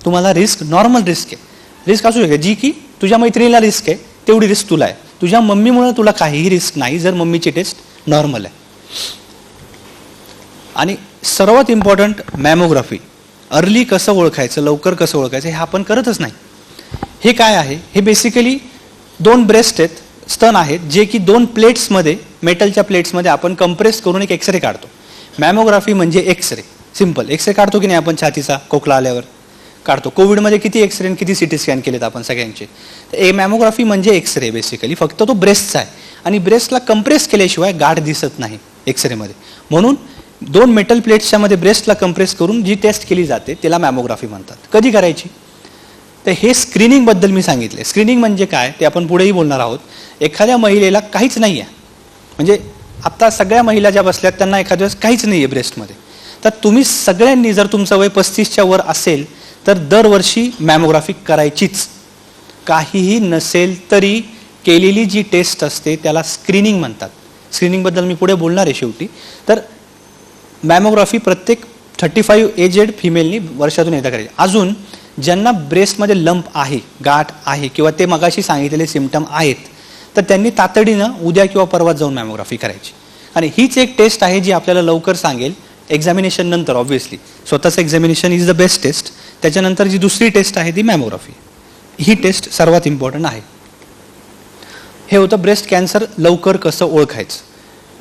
तुम्हाला रिस्क नॉर्मल रिस्क आहे, रिस्क असू शकते जी की तुझ्या मैत्रिणीला रिस्क आहे तेवढी रिस्क तुला आहे. तुझ्या मम्मीमुळे तुला काहीही रिस्क नाही जर मम्मीची टेस्ट नॉर्मल आहे. आणि सर्वात इम्पॉर्टंट मॅमोग्राफी. अर्ली कसं ओळखायचं, लवकर कसं ओळखायचं हे आपण करतच नाही. हे काय आहे, हे बेसिकली 2 ब्रेस्ट आहेत, स्तन आहेत, जे की 2 प्लेट्समध्ये, मेटलच्या प्लेट्समध्ये आपण कंप्रेस करून एक एक्सरे काढतो. मॅमोग्राफी म्हणजे एक्सरे. सिम्पल एक्सरे काढतो की नाही आपण छातीचा खोकला आल्यावर काढतो. कोविडमध्ये किती एक्सरे आणि किती CT स्कॅन केलेत आपण सगळ्यांचे. मॅमोग्राफी म्हणजे एक्सरे बेसिकली, फक्त तो ब्रेस्टचा आहे आणि ब्रेस्टला कंप्रेस केल्याशिवाय गाठ दिसत नाही एक्सरेमध्ये. म्हणून 2 मेटल प्लेट्सच्या मध्ये ब्रेस्टला कंप्रेस करून जी टेस्ट केली जाते त्याला मॅमोग्राफी म्हणतात. कधी करायची, तर हे स्क्रीनिंगबद्दल मी सांगितले. स्क्रीनिंग म्हणजे काय ते आपण पुढेही बोलणार आहोत. एखाद्या महिलेला काहीच नाही आहे, म्हणजे आत्ता सगळ्या महिला ज्या बसल्यात त्यांना एखाद्या वेळेस काहीच नाही आहे ब्रेस्टमध्ये, तर तुम्ही सगळ्यांनी जर तुमचं वय 35च्या वर असेल तर दरवर्षी मॅमोग्राफी करायचीच. काहीही नसेल तरी केलेली जी टेस्ट असते त्याला स्क्रीनिंग म्हणतात. स्क्रीनिंगबद्दल मी पुढे बोलणार आहे शेवटी. तर मॅमोग्राफी प्रत्येक 35 एजेड फिमेलनी वर्षातून एकदा करायची. अजून ज्यांना ब्रेस्टमध्ये लंप आहे, गाठ आहे किंवा ते मगाशी सांगितलेले सिम्पटम आहेत तर त्यांनी तातडीनं उद्या किंवा परवा जाऊन मॅमोग्राफी करायची. आणि हीच एक टेस्ट आहे जी आपल्याला लवकर सांगेल एक्झामिनेशन नंतर. ऑब्व्हियसली स्वतःचं examination is the best test. त्याच्यानंतर जी दुसरी टेस्ट आहे ती मॅमोग्राफी. ही टेस्ट सर्वात इम्पॉर्टंट आहे. हे होतं ब्रेस्ट कॅन्सर लवकर कसं ओळखायचं.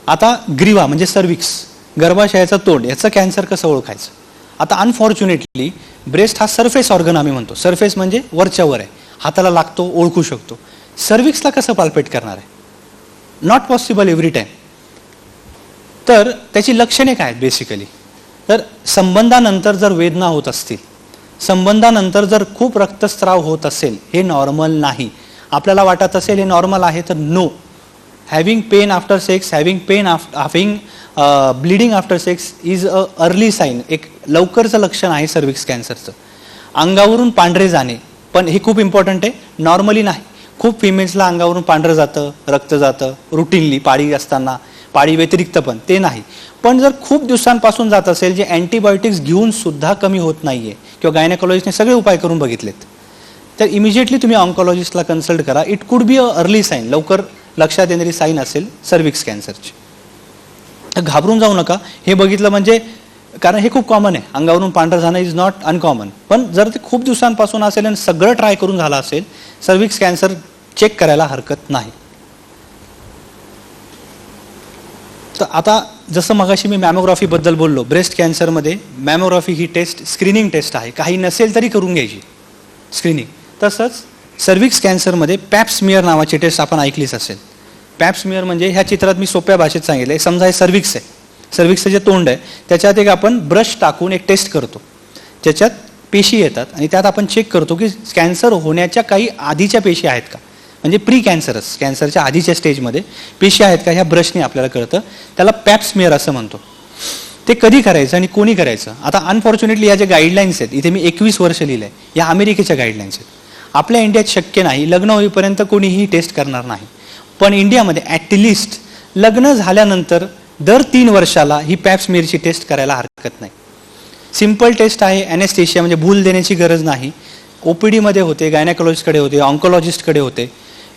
आता ग्रीवा म्हणजे सर्विक्स, गर्भाशयाचं तोंड, याचं कॅन्सर कसं ओळखायचं. आता अनफॉर्च्युनेटली ब्रेस्ट हा सरफेस ऑर्गन आम्ही म्हणतो. सरफेस म्हणजे वरच्या वर आहे, हाताला लागतो, ओळखू शकतो. सर्विक्सला कसं पाल्पेट करणार आहे, नॉट पॉसिबल एव्हरी टाईम. तर त्याची लक्षणे काय आहेत बेसिकली, तर संबंधानंतर जर वेदना होत असतील, संबंधानंतर जर खूप रक्तस्राव होत असेल, हे नॉर्मल नाही. आपल्याला वाटत असेल हे नॉर्मल आहे तर no. Having pain after sex, having bleeding after sex is a early sign, एक लवकरचं लक्षण आहे सर्विक्स कॅन्सरचं. अंगावरून पांढरे जाणे, पण हे खूप इम्पॉर्टंट आहे, नॉर्मली नाही. खूप फिमेल्सला अंगावरून पांढरं जातं, रक्त जातं रुटीनली, पाळी असताना, पाळी व्यतिरिक्त पण ते नाही. पण जर खूप दिवसांपासून जात असेल, जे अँटीबायोटिक्स घेऊन सुद्धा कमी होत नाहीये किंवा गायनेकॉलॉजिस्टने सगळे उपाय करून बघितलेत, तर इमिजिएटली तुम्ही ऑन्कॉलॉजिस्टला कन्सल्ट करा. It could be a early sine, लवकर लक्षात येणारी साईन असेल सर्विक्स कॅन्सरची. घाबरून जाऊ नका. हे बघितलं म्हणजे, कारण हे खूप कॉमन आहे, अंगावरून पांढरं जाणं इज नॉट अनकॉमन. पण जर ते खूप दिवसांपासून असेल आणि सगळं ट्राय करून झालं असेल, सर्विक्स कॅन्सर चेक करायला हरकत नाही. तर आता जसं मगाशी मी मॅमोग्राफीबद्दल बोललो, ब्रेस्ट कॅन्सरमध्ये मॅमोग्राफी ही टेस्ट स्क्रीनिंग टेस्ट आहे, काही नसेल तरी करून घ्यायची स्क्रीनिंग. तसंच सर्विक्स कॅन्सरमध्ये पॅप्समियर नावाची टेस्ट आपण ऐकलीच असेल. पॅप्समियर म्हणजे ह्या चित्रात मी सोप्या भाषेत सांगितलं आहे. समजा हे सर्विक्स आहे, सर्विक्सचं जे तोंड आहे त्याच्यात एक आपण ब्रश टाकून एक टेस्ट करतो, ज्याच्यात पेशी येतात आणि त्यात आपण चेक करतो की कॅन्सर होण्याच्या काही आधीच्या पेशी आहेत का, म्हणजे प्री कॅन्सरस, कॅन्सरच्या आधीच्या स्टेजमध्ये पेशी आहेत का, ह्या ब्रशने आपल्याला कळतं. त्याला पॅप्समियर असं म्हणतो. ते कधी करायचं आणि कोणी करायचं. आता अनफॉर्च्युनेटली या ज्या गाईडलाईन्स आहेत, इथे मी 21 वर्ष लिहिलं आहे, या अमेरिकेच्या गाईडलाईन्स आहेत. आपल्या इंडियात शक्य नाही, लग्न होईपर्यंत कोणीही टेस्ट करणार नाही. पण इंडियामध्ये ॲटलिस्ट लग्न झाल्यानंतर दर 3 वर्षाला ही पॅप्समियरची टेस्ट करायला हरकत नाही. सिम्पल टेस्ट आहे, ॲनेस्थेशिया म्हणजे भूल देण्याची गरज नाही. OPD होते, गायनेकॉलॉजिस्टकडे होते, ऑन्कोलॉजिस्टकडे होते.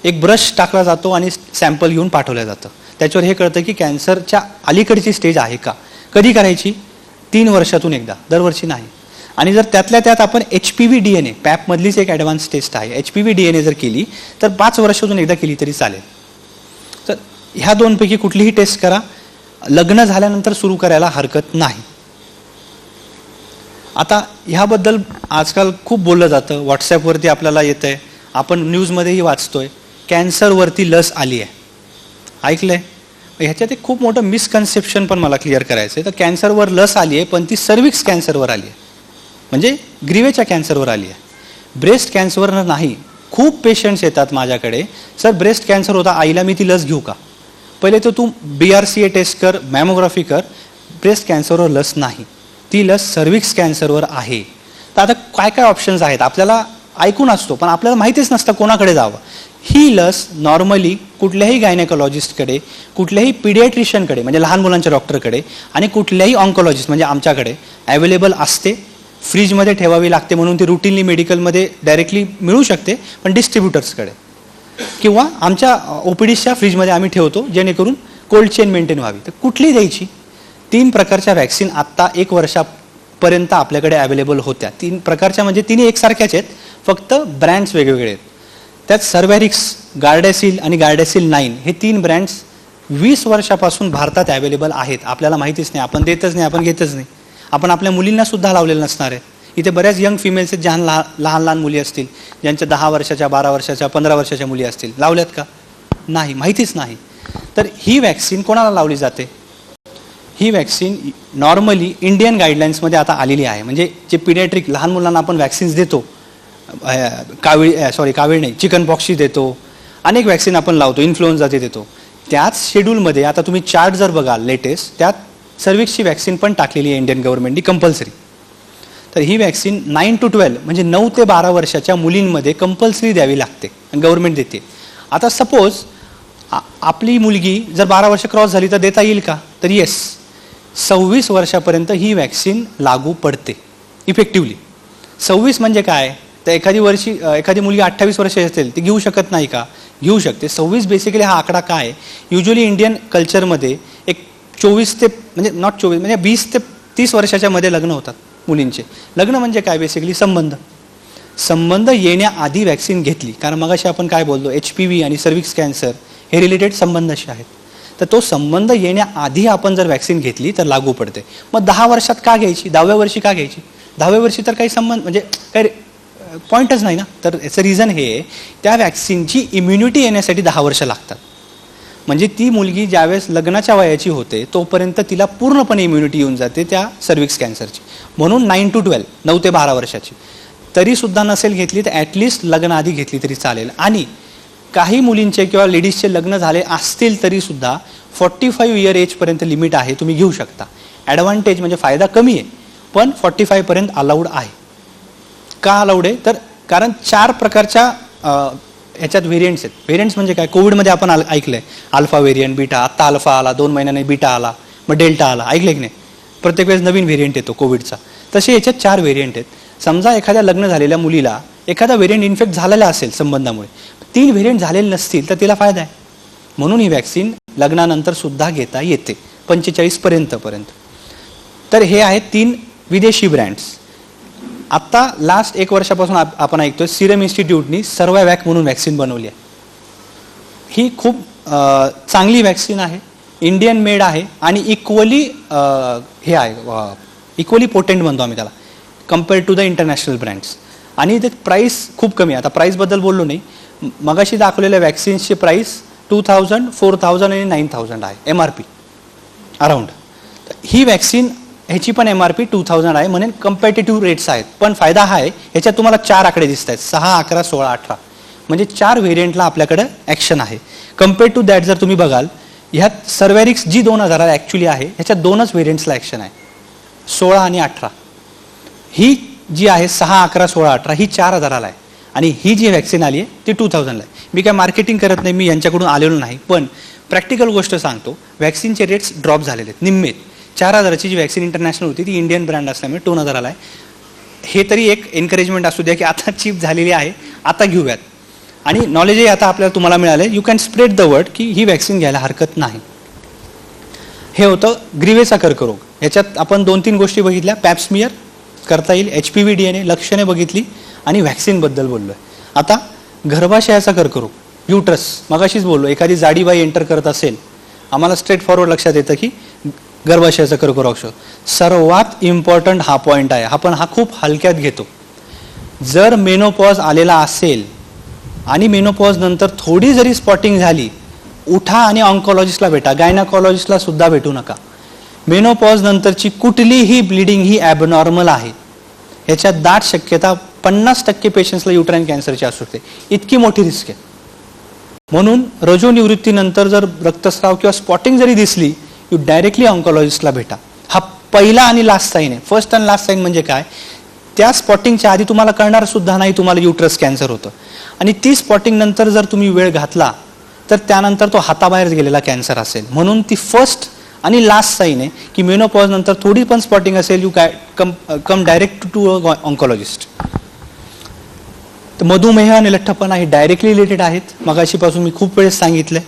एक ब्रश टाकला जातो आणि सॅम्पल घेऊन पाठवलं जातं. त्याच्यावर हे कळतं की कॅन्सरच्या अलीकडची स्टेज आहे का. कधी करायची? 3 वर्षातून एकदा, दरवर्षी नाही. आणि जर त्यातल्या त्यात आपण HPV DNA, पॅपमधलीच एक ॲडव्हान्स टेस्ट आहे, HPV DNA जर केली तर 5 वर्षातून एकदा केली तरी चालेल. तर ह्या दोनपैकी कुठलीही टेस्ट करा, लग्न झाल्यानंतर सुरू करायला हरकत नाही. आता ह्याबद्दल आजकाल खूप बोललं जातं, व्हॉट्सॲपवरती आपल्याला येतं आहे, आपण न्यूजमध्येही वाचतोय, कॅन्सरवरती लस आली आहे. ऐकलंय? ह्याच्यात एक खूप मोठं मिसकन्सेप्शन पण मला क्लिअर करायचं आहे. तर कॅन्सरवर लस आली आहे, पण ती सर्विक्स कॅन्सरवर आली आहे, म्हणजे ग्रीवेच्या कॅन्सरवर आली आहे, ब्रेस्ट कॅन्सरवर नाही. खूप पेशंट्स येतात माझ्याकडे, सर ब्रेस्ट कॅन्सर होता, आईला मी ती लस घेऊ का? पहिले तर तू BRCA टेस्ट कर, मॅमोग्राफी कर. ब्रेस्ट कॅन्सरवर लस नाही, ती लस सर्विक्स कॅन्सरवर आहे. तर आता काय काय ऑप्शन्स आहेत आपल्याला ऐकून असतो, पण आपल्याला माहितीच नसतं कोणाकडे जावं. ही लस नॉर्मली कुठल्याही गायनेकॉलॉजिस्टकडे, कुठल्याही पिडियाट्रिशियनकडे म्हणजे लहान मुलांच्या डॉक्टरकडे आणि कुठल्याही ऑन्कोलॉजिस्ट म्हणजे आमच्याकडे अवेलेबल असते. फ्रीजमध्ये ठेवावी लागते म्हणून ती रुटीनली मेडिकलमध्ये डायरेक्टली मिळू शकते, पण डिस्ट्रीब्युटर्सकडे किंवा आमच्या OPDच्या फ्रीजमध्ये आम्ही ठेवतो जेणेकरून कोल्ड चेन मेंटेन व्हावी. तर कुठली द्यायची? 3 प्रकारच्या वॅक्सिन आत्ता 1 वर्षापर्यंत आपल्याकडे अवेलेबल होत्या. 3 प्रकारच्या म्हणजे तिन्ही एकसारख्याच आहेत, फक्त ब्रँड्स वेगवेगळे आहेत. त्यात सर्वॅरिक्स, गार्डॅसिल आणि गार्डॅसिल 9 हे 3 ब्रँड्स 20 वर्षापासून भारतात अवेलेबल आहेत. आपल्याला माहितीच नाही, आपण देतच नाही, आपण घेतच नाही. आपण आपल्या मुलींना सुद्धा लावलेलं नसणार आहे. इथे बऱ्याच यंग फिमेल्स आहेत, ज्या लहान लहान मुली असतील, ज्यांच्या 10 वर्षाच्या, 12 वर्षाच्या, 15 वर्षाच्या मुली असतील, लावल्यात का? नाही, माहितीच नाही. तर ही वॅक्सिन कोणाला लावली जाते? ही वॅक्सिन नॉर्मली इंडियन गाईडलाईन्समध्ये आता आलेली आहे. म्हणजे जे पिडियाट्रिक लहान मुलांना आपण वॅक्सिन्स देतो, कावीळ नाही, चिकन पॉक्सची देतो, अनेक वॅक्सिन आपण लावतो, इन्फ्लुएन्झाचे देतो. त्याच शेड्यूलमध्ये आता तुम्ही चार्ट जर बघाल लेटेस्ट, त्यात सर्विक्सची वॅक्सिन पण टाकलेली आहे इंडियन गव्हर्नमेंटनी कंपल्सरी. तर ही वॅक्सिन 9 to 12 म्हणजे 9 ते 12 वर्षाच्या मुलींमध्ये कंपल्सरी द्यावी लागते आणि गव्हर्नमेंट देते. आता सपोज आपली मुलगी जर 12 वर्ष क्रॉस झाली तर देता येईल का? तर येस, 26 वर्षापर्यंत ही वॅक्सिन लागू पडते इफेक्टिवली. 26 म्हणजे काय? तर एखादी मुलगी 28 वर्ष असेल ती घेऊ शकत नाही का? घेऊ शकते. 26 बेसिकली हा आकडा काय? युजली इंडियन कल्चरमध्ये एक 24 ते म्हणजे नॉट 24 म्हणजे 20 ते 30 वर्षाच्या मध्ये लग्न होतात मुलींचे. लग्न म्हणजे काय? बेसिकली संबंध येण्याआधी वॅक्सिन घेतली. कारण मगाशी आपण काय बोललो, HPV आणि सर्विक्स कॅन्सर हे रिलेटेड संबंधाशी आहेत. तर तो संबंध येण्याआधी आपण जर वॅक्सिन घेतली तर लागू पडते. मग 10 वर्षात का घ्यायची? 10व्या वर्षी का घ्यायची? 10व्या वर्षी तर काही संबंध म्हणजे काही पॉईंटच नाही ना. तर याचं रिझन हे, त्या वॅक्सिनची इम्युनिटी येण्यासाठी 10 वर्ष लागतात. म्हणजे ती मुलगी ज्यावेळेस लग्नाच्या वयाची होते तोपर्यंत तिला पूर्णपणे इम्युनिटी येऊन जाते त्या सर्विक्स कॅन्सरची. म्हणून 9 to 12 9 ते 12 वर्षाची. तरीसुद्धा नसेल घेतली तर ॲटलिस्ट लग्नाआधी घेतली तरी चालेल. आणि काही मुलींचे किंवा लेडीजचे लग्न झाले असतील तरीसुद्धा 45 इयर एजपर्यंत लिमिट आहे, तुम्ही घेऊ शकता. ॲडव्हान्टेज म्हणजे फायदा कमी आहे, पण 45 पर्यंत अलाउड आहे. का अलाउड आहे? तर कारण 4 प्रकारच्या ह्याच्यात व्हेरियंट्स आहेत. व्हेरियंट्स म्हणजे काय? कोविडमध्ये आपण ऐकलंय अल्फा व्हेरियंट, बीटा, आत्ता अल्फा आला, 2 महिन्याने बीटा आला, मग डेल्टा आला, ऐकलंय की नाही? प्रत्येक वेळेस नवीन व्हेरियंट येतो कोविडचा. तसे याच्यात 4 व्हेरियंट आहेत. समजा एखाद्या लग्न झालेल्या मुलीला एखादा व्हेरियंट इन्फेक्ट झालेला असेल संबंधामुळे, 3 व्हेरियंट झालेले नसतील तर तिला फायदा आहे. म्हणून ही वॅक्सिन लग्नानंतर सुद्धा घेता येते 45 पर्यंत. तर हे आहेत 3 विदेशी ब्रँड्स. आत्ता लास्ट 1 वर्षापासून आपण ऐकतोय सिरम इन्स्टिट्यूटनी सर्वॅवॅक म्हणून वॅक्सिन बनवली आहे. ही खूप चांगली वॅक्सिन आहे, इंडियन मेड आहे आणि इक्वली हे आहे, इक्वली पोटेंट म्हणतो आम्ही त्याला, compare to the international brands. आणि ते प्राईस खूप कमी आहे. आता प्राईसबद्दल बोललो नाही, मगाशी दाखवलेल्या वॅक्सिन्सची प्राईस 2000, 4000 आणि 9000 आहे MRP अराउंड. ही वॅक्सिन ह्याची पण MRP 2000 आहे, म्हणून कम्पॅटिटिव्ह रेट्स आहेत. पण फायदा हा आहे, ह्याच्यात तुम्हाला 4 आकडे दिसत आहेत, 6, 11, 16, 18 म्हणजे 4 व्हेरियंटला आपल्याकडं ॲक्शन आहे. कम्पेअर टू दॅट जर तुम्ही बघाल, ह्यात सर्वॅरिक्स जी 2000 ॲक्च्युली आहे, ह्याच्यात 2च व्हेरियंट्सला ॲक्शन आहे, 16 आणि 18. ही जी आहे 6, 11, 16, 18 ही 4000ला आहे. आणि ही जी वॅक्सिन आली आहे ती 2000ला आहे. मी काय मार्केटिंग करत नाही, मी यांच्याकडून आलेलो नाही, पण प्रॅक्टिकल गोष्ट सांगतो, वॅक्सिनचे रेट्स ड्रॉप झालेले आहेत, निम्मे. 4000ची जी वॅक्सिन इंटरनॅशनल होती ती इंडियन ब्रँड असल्यामुळे 2000ला आहे. हे तरी एक एनकरेजमेंट असू द्या की आता चीप झालेली आहे, आता घेऊयात. आणि नॉलेजही आता आपल्याला तुम्हाला मिळालं, you can spread the word की ही वॅक्सिन घ्यायला हरकत नाही. हे होतं ग्रीवेचा कर्करोग. ह्याच्यात आपण 2-3 गोष्टी बघितल्या, पॅप्समियर करता येईल, HPV DNA लक्षणे बघितली आणि व्हॅक्सिनबद्दल बोललो आहे. आता गर्भाशयाचा कर्करोग, युट्रस, मगाशीच बोललो, एखादी जाडी बाई एंटर करत असेल, आम्हाला स्ट्रेट फॉरवर्ड लक्षात येतं की गर्भाशयाचा कर्करोग सर्वात इम्पॉर्टंट हा पॉईंट आहे. आपण हा खूप हलक्यात घेतो. जर मेनोपॉज आलेला असेल आणि मेनोपॉज नंतर थोडी जरी स्पॉटिंग झाली, उठा आणि ऑन्कॉलॉजिस्टला भेटा, गायनाकॉलॉजिस्टला सुद्धा भेटू नका. मेनोपॉज नंतरची कुठलीही ब्लिडिंग ही ॲबनॉर्मल आहे. ह्याच्यात दाट शक्यता 50% पेशंट्सला युट्राईन कॅन्सरची असू शकते. इतकी मोठी रिस्क आहे. म्हणून रजोनिवृत्तीनंतर जर रक्तस्राव किंवा स्पॉटिंग जरी दिसली, यू डायरेक्टली ऑन्कॉलॉजिस्टला भेटा. हा पहिला आणि लास्ट साईन आहे. फर्स्ट अँड लास्ट साईन म्हणजे काय, त्या स्पॉटिंगच्या आधी तुम्हाला कळणार सुद्धा नाही तुम्हाला युट्रस कॅन्सर होतं, आणि ती स्पॉटिंग नंतर जर तुम्ही वेळ घातला तर त्यानंतर तो हाताबाहेर गेलेला कॅन्सर असेल. म्हणून ती फर्स्ट आणि लास्ट साईन आहे की मेनोपॉज नंतर थोडी पण स्पॉटिंग असेल, you come direct to a oncologist. तर मधुमेह आणि लठ्ठपणा हे डायरेक्टली रिलेटेड आहेत, मगाशीपासून मी खूप वेळेस सांगितलंय.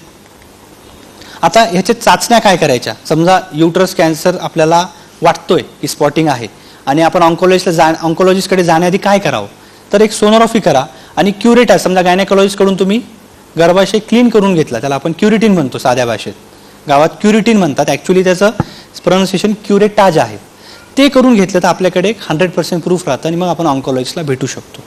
आता ह्याच्या चाचण्या काय करायच्या, समजा युट्रस कॅन्सर आपल्याला वाटतोय की स्पॉटिंग आहे आणि आपण ऑन्कॉलॉजिस्टकडे जाण्याआधी काय करावं, तर एक सोनोग्राफी करा आणि क्युरेट आहे, समजा गायनेकॉलॉजिस्टकडून तुम्ही गर्भाशय क्लीन करून घेतला, त्याला आपण क्युरिटीन म्हणतो साध्या भाषेत, गावात क्युरिटीन म्हणतात, ॲक्च्युली त्याचं प्रोनाउन्सिएशन क्युरेटाज आहे. ते करून घेतलं तर आपल्याकडे 100% प्रूफ राहतं आणि मग आपण ऑन्कॉलॉजिस्टला भेटू शकतो.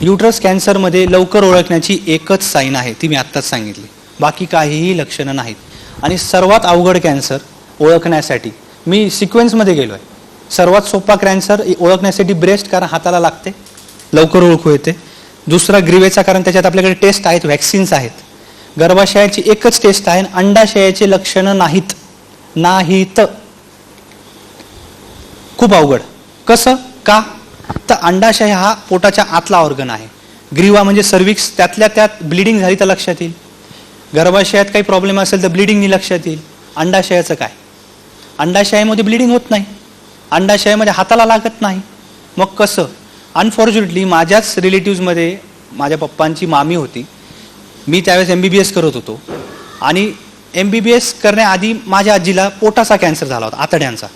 युट्रस कॅन्सरमध्ये लवकर ओळखण्याची एकच साईन आहे, ती मी आत्ताच सांगितली, बाकी काहीही लक्षणं नाहीत. आणि सर्वात अवघड कॅन्सर ओळखण्यासाठी मी सिक्वेन्समध्ये गेलो आहे. सर्वात सोपा कॅन्सर ओळखण्यासाठी ब्रेस्ट, कारण हाताला लागते, लवकर ओळखू येते. दुसरा ग्रीवेचा, कारण त्याच्यात आपल्याकडे टेस्ट आहेत, व्हॅक्सिन्स आहेत. गर्भाशयाची एकच टेस्ट आहे, अंडाशयाचे लक्षणं नाहीत. खूप अवघड. कसं का, तर अंडाशय हा पोटाच्या आतला ऑर्गन आहे, ग्रीवा म्हणजे सर्विक्स, त्यातल्या त्यात ब्लिडिंग झाली तर लक्षात येईल. गर्भाशयात काही प्रॉब्लेम असेल तर ब्लिडिंगनी लक्षात येईल. अंडाशयाचं काय, अंडाशयामध्ये ब्लिडिंग होत नाही, अंडाशयामध्ये हाताला लागत नाही, मग कसं. अनफॉर्च्युनेटली माझ्याच रिलेटिव्समध्ये माझ्या पप्पांची मामी होती. मी त्यावेळेस MBBS करत होतो आणि MBBS करण्याआधी माझ्या आजीला पोटाचा कॅन्सर झाला होता, आतड्यांचा,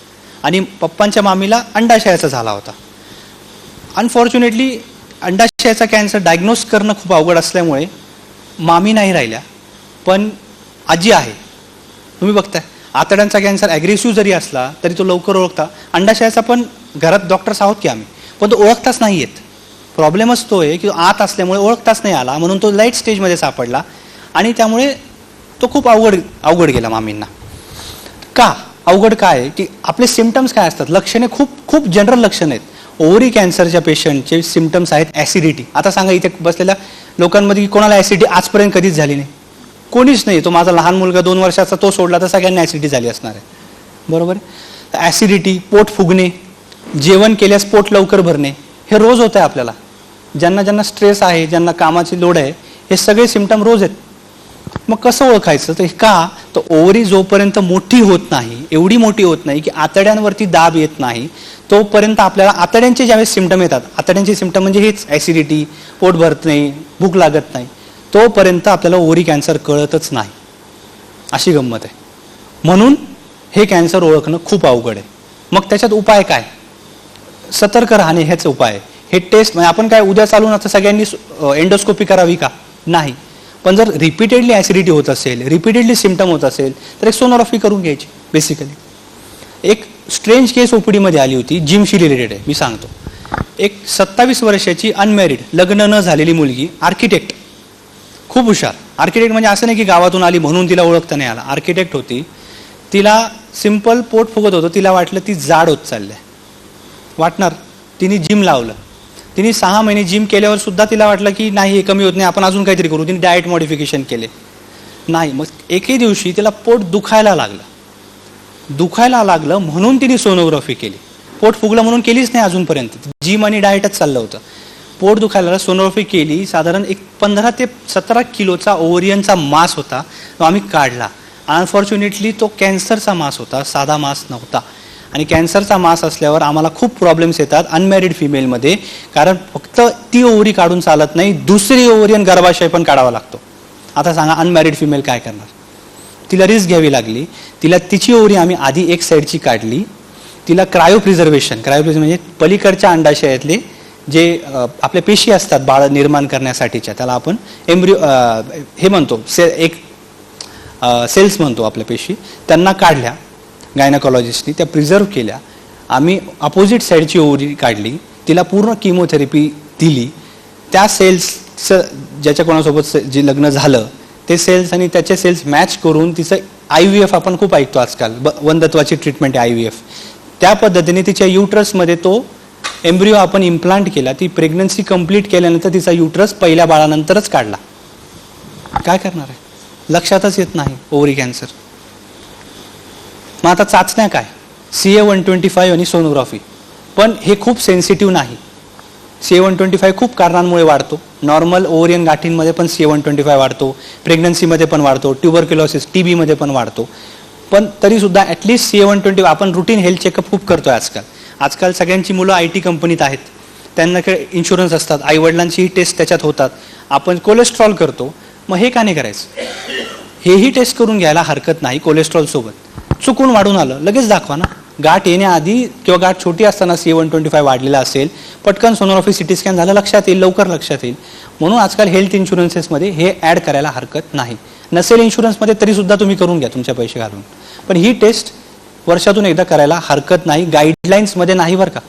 आणि पप्पांच्या मामीला अंडाशयाचा झाला होता. अनफॉर्च्युनेटली अंडाशयाचा कॅन्सर डायग्नोज करणं खूप अवघड असल्यामुळे मामी नाही राहिल्या, पण आजी आहे. तुम्ही बघताय आतड्यांचा कॅन्सर ॲग्रेसिव्ह जरी असला तरी तो लवकर ओळखता. अंडाशयाचा पण घरात डॉक्टर्स आहोत की आम्ही, पण तो ओळखताच नाही येत. प्रॉब्लेमच तो आहे की आत असल्यामुळे ओळखताच नाही आला, म्हणून तो लाईट स्टेजमध्ये सापडला आणि त्यामुळे तो खूप अवघड गेला मामींना. का अवघड काय की आपले सिम्पटम्स काय असतात, लक्षणे खूप जनरल लक्षणं आहेत. ओव्हरी कॅन्सरच्या पेशंटचे सिम्पटम्स आहेत ॲसिडिटी. आता सांगा इथे बसलेल्या लोकांमध्ये की कोणाला ॲसिडिटी आजपर्यंत कधीच झाली नाही, कोणीच नाही. तो माझा लहान मुलगा 2 वर्षाचा, तो सोडला तर सगळ्यांना ॲसिडिटी झाली असणार आहे, बरोबर आहे. ॲसिडिटी, पोट फुगणे, जेवण केल्यास पोट लवकर भरणे, हे रोज होतं आहे आपल्याला. ज्यांना स्ट्रेस आहे, ज्यांना कामाची लोड आहे, हे सगळे सिम्पटम रोज आहेत. मग कसं ओळखायचं, तर का, तर ओव्हरी जोपर्यंत मोठी होत नाही, एवढी मोठी होत नाही की आतड्यांवरती दाब येत नाही, तोपर्यंत आपल्याला आतड्यांचे ज्यावेळेस सिम्पटम येतात, आतड्यांचे सिम्पटम म्हणजे हेच ॲसिडिटी, पोट भरत नाही, भूक लागत नाही, तोपर्यंत आपल्याला ओव्हरी कॅन्सर कळतच नाही. अशी गंमत आहे. म्हणून हे कॅन्सर ओळखणं खूप अवघड आहे. मग त्याच्यात उपाय काय, सतर्क राहणे हेच उपाय आहे. हे टेस्ट म्हणजे आपण काय उद्या चालून आता सगळ्यांनी एंडोस्कोपी करावी का, नाही. पण जर रिपीटेडली ॲसिडिटी होत असेल, रिपीटेडली सिम्पटम होत असेल, तर एक सोनोग्राफी करून घ्यायची. बेसिकली एक स्ट्रेंज केस OPDमध्ये आली होती, जिमशी रिलेटेड आहे, मी सांगतो. एक 27 वर्षाची अनमॅरिड, लग्न न झालेली मुलगी, आर्किटेक्ट, खूप हुशार. आर्किटेक्ट म्हणजे असं नाही की गावातून आली म्हणून तिला ओळखता नाही आला, आर्किटेक्ट होती. तिला सिम्पल पोट फुगत होतं, तिला वाटलं ती जाड होत चाललंय, वाटणार. तिने जिम लावलं. तिने 6 महिने जिम केल्यावर सुद्धा तिला वाटलं की नाही हे कमी होत नाही, आपण अजून काहीतरी करू. तिने डाएट मॉडिफिकेशन केले, नाही. मग एकही दिवशी तिला पोट दुखायला लागलं म्हणून तिने सोनोग्राफी केली. पोट फुगलं म्हणून केलीच नाही अजूनपर्यंत, जिम आणि डाएटच चाललं होतं. पोट दुखायला सोनोग्राफी केली. साधारण एक 15 ते 17 किलोचा ओव्हरियनचा मास होता, तो आम्ही काढला. अनफॉर्च्युनेटली तो कॅन्सरचा मास होता, साधा मास नव्हता. आणि कॅन्सरचा मास असल्यावर आम्हाला खूप प्रॉब्लेम्स येतात अनमॅरिड फिमेलमध्ये, कारण फक्त ती ओव्हरी काढून चालत नाही, दुसरी ओव्हरी आणि गर्भाशय पण काढावा लागतो. आता सांगा अनमॅरिड फिमेल काय करणार? तिला रिस्क घ्यावी लागली. तिला तिची ओव्हरी आम्ही आधी एक साईडची काढली, तिला क्रायोप्रिझर्वेशन म्हणजे पलीकडच्या अंडाशयातले जे आपल्या पेशी असतात बाळ निर्माण करण्यासाठीच्या, त्याला आपण एम्ब्रिओ हे म्हणतो, सेल्स म्हणतो आपल्या पेशी, त्यांना काढल्या गायनाकॉलॉजिस्टनी, त्या प्रिझर्व केल्या. आम्ही अपोजिट साईडची ओव्हरी काढली, तिला पूर्ण किमोथेरपी दिली. त्या सेल्सचं ज्याच्या कोणासोबत जे लग्न झालं ते सेल्स आणि त्याचे सेल्स मॅच करून तिचं IVF आपण खूप ऐकतो आजकाल, वंधत्वाची ट्रीटमेंट आहे IVF, त्या पद्धतीने तिच्या युट्रसमध्ये तो एम्ब्रिओ आपण इम्प्लांट केला. ती प्रेग्नन्सी कंप्लीट केल्यानंतर तिचा युट्रस पहिल्या बाळानंतरच काढला. काय करणार आहे? लक्षातच येत नाही ओव्हरी कॅन्सर. मग आता चाचण्या काय? CA-125 आणि सोनोग्राफी. पण हे खूप सेन्सिटिव्ह नाही. CA-125 खूप कारणांमुळे वाढतो. नॉर्मल ओव्हरियन गाठींमध्ये पण CA-125 वाढतो, प्रेग्नन्सीमध्ये पण वाढतो, ट्युबरक्युलोसिस TB मध्ये पण वाढतो. पण तरीसुद्धा ॲटलिस्ट CA-125 आपण रुटीन हेल्थ चेकअप खूप करतोय आजकाल सगळ्यांची मुलं IT कंपनीत आहेत, त्यांनाकडे इन्शुरन्स असतात, आईवडिलांचीही टेस्ट त्याच्यात होतात. आपण कोलेस्ट्रॉल करतो, मग हे का नाही करायचं? हेही टेस्ट करून घ्यायला हरकत नाही. कोलेस्ट्रॉलसोबत चुकून वाढून आलं लगेच दाखवा ना. गाठ येण्याआधी किंवा गाठ छोटी असताना CA-125 वाढलेला असेल, पटकन सोनोग्राफी CT स्कॅन झालं, लक्षात येईल, लवकर लक्षात येईल. म्हणून आजकाल हेल्थ इन्शुरन्सेसमध्ये हे ॲड करायला हरकत नाही. नसेल इन्शुरन्समध्ये तरीसुद्धा तुम्ही करून घ्या तुमचे पैसे घालून, पण ही टेस्ट वर्षातून एकदा करायला हरकत नाही. गाईडलाईन्समध्ये नाही बरं का,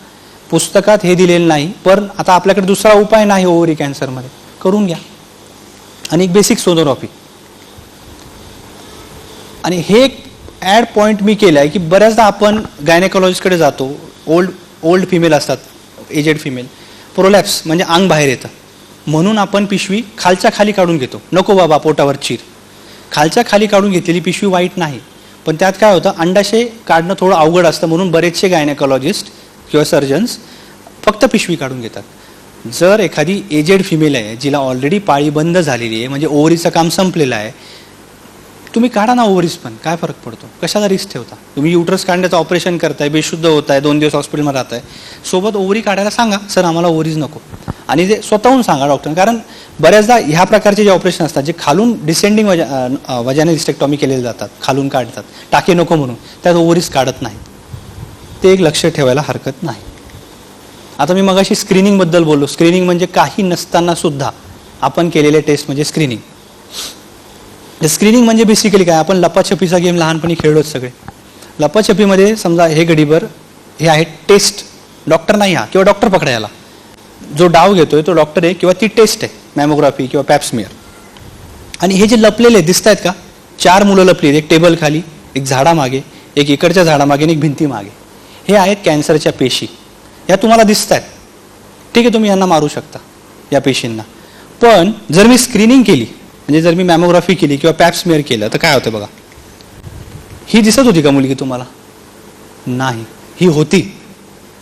पुस्तकात हे दिलेलं नाही. पण आता आपल्याकडे दुसरा उपाय नाही ओव्हरी कॅन्सरमध्ये, करून घ्या. आणि एक बेसिक सोनोग्राफी. आणि हे ॲड पॉईंट मी केलं आहे की बऱ्याचदा आपण गायनेकॉलॉजिस्टकडे जातो, ओल्ड फिमेल असतात, एजेड फिमेल, प्रोलॅप्स म्हणजे अंग बाहेर येतं म्हणून आपण पिशवी खालच्या खाली काढून घेतो. नको बाबा पोटावर चीर, खालच्या खाली काढून घेतलेली पिशवी वाईट नाही, पण त्यात काय होतं, अंडाशय काढणं थोडं अवघड असतं म्हणून बरेचसे गायनेकॉलॉजिस्ट किंवा सर्जन्स फक्त पिशवी काढून घेतात. जर एखादी एजेड फिमेल आहे, जिला ऑलरेडी पाळी बंद झालेली आहे, म्हणजे ओव्हरीचं काम संपलेलं आहे, तुम्ही काढा ना ओव्हरीज, पण काय फरक पडतो? कशाला रिस्क ठेवता? तुम्ही युट्रस काढण्याचं ऑपरेशन करताय, बेशुद्ध होताय, 2 दिवस हॉस्पिटलमध्ये राहताय, सोबत ओव्हरी काढायला सांगा, सर आम्हाला ओव्हरीज नको. आणि ते स्वतःहून सांगा डॉक्टर, कारण बऱ्याचदा ह्या प्रकारचे जे ऑपरेशन असतात, जे खालून डिसेंडिंग वजानोस्टेक्टॉमी केलेले जातात, खालून काढतात टाके नको म्हणून, त्यात ओव्हरीज काढत नाही. ते एक लक्ष ठेवायला हरकत नाही. आता मी मगाशी स्क्रीनिंगबद्दल बोललो. स्क्रीनिंग म्हणजे काही नसताना सुद्धा आपण केलेले टेस्ट म्हणजे स्क्रीनिंग. स्क्रीनिंग म्हणजे बेसिकली काय, आपण लपाछपीचा गेम लहानपणी खेळलोच सगळे. लपाछपीमध्ये समजा हे गडीभर हे आहे टेस्ट, डॉक्टर नाही हा, किंवा डॉक्टर पकडायला जो डाव घेतोय तो डॉक्टर आहे, किंवा ती टेस्ट आहे मॅमोग्राफी किंवा पॅप्समियर. आणि हे जे लपलेले दिसत आहेत का, 4 मुलं लपली, एक टेबल खाली, एक झाडामागे, एक इकडच्या झाडामागे आणि एक भिंतीमागे, हे आहेत कॅन्सरच्या पेशी. या तुम्हाला दिसत आहेत, ठीक आहे, तुम्ही यांना मारू शकता या पेशींना. पण जर मी स्क्रीनिंग केली, म्हणजे जर मी मॅमोग्राफी केली किंवा पॅप्समियर केलं, तर काय होतं बघा. ही दिसत होती का मुलगी तुम्हाला? नाही, ही होती,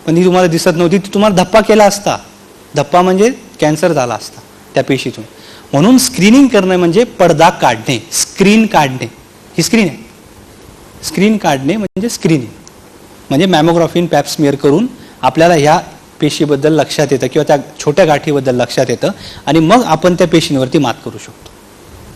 पण ही तुम्हाला दिसत नव्हती. ती तुम्हाला धप्पा केला असता, धप्पा म्हणजे कॅन्सर झाला असता त्या पेशीतून. म्हणून स्क्रीनिंग करणं म्हणजे पडदा काढणे, स्क्रीन काढणे. ही स्क्रीन आहे, स्क्रीन काढणे म्हणजे स्क्रीनिंग, म्हणजे मॅमोग्राफी पॅप्समियर करून आपल्याला ह्या पेशीबद्दल लक्षात येतं किंवा त्या छोट्या गाठीबद्दल लक्षात येतं, आणि मग आपण त्या पेशींवरती मात करू शकतो.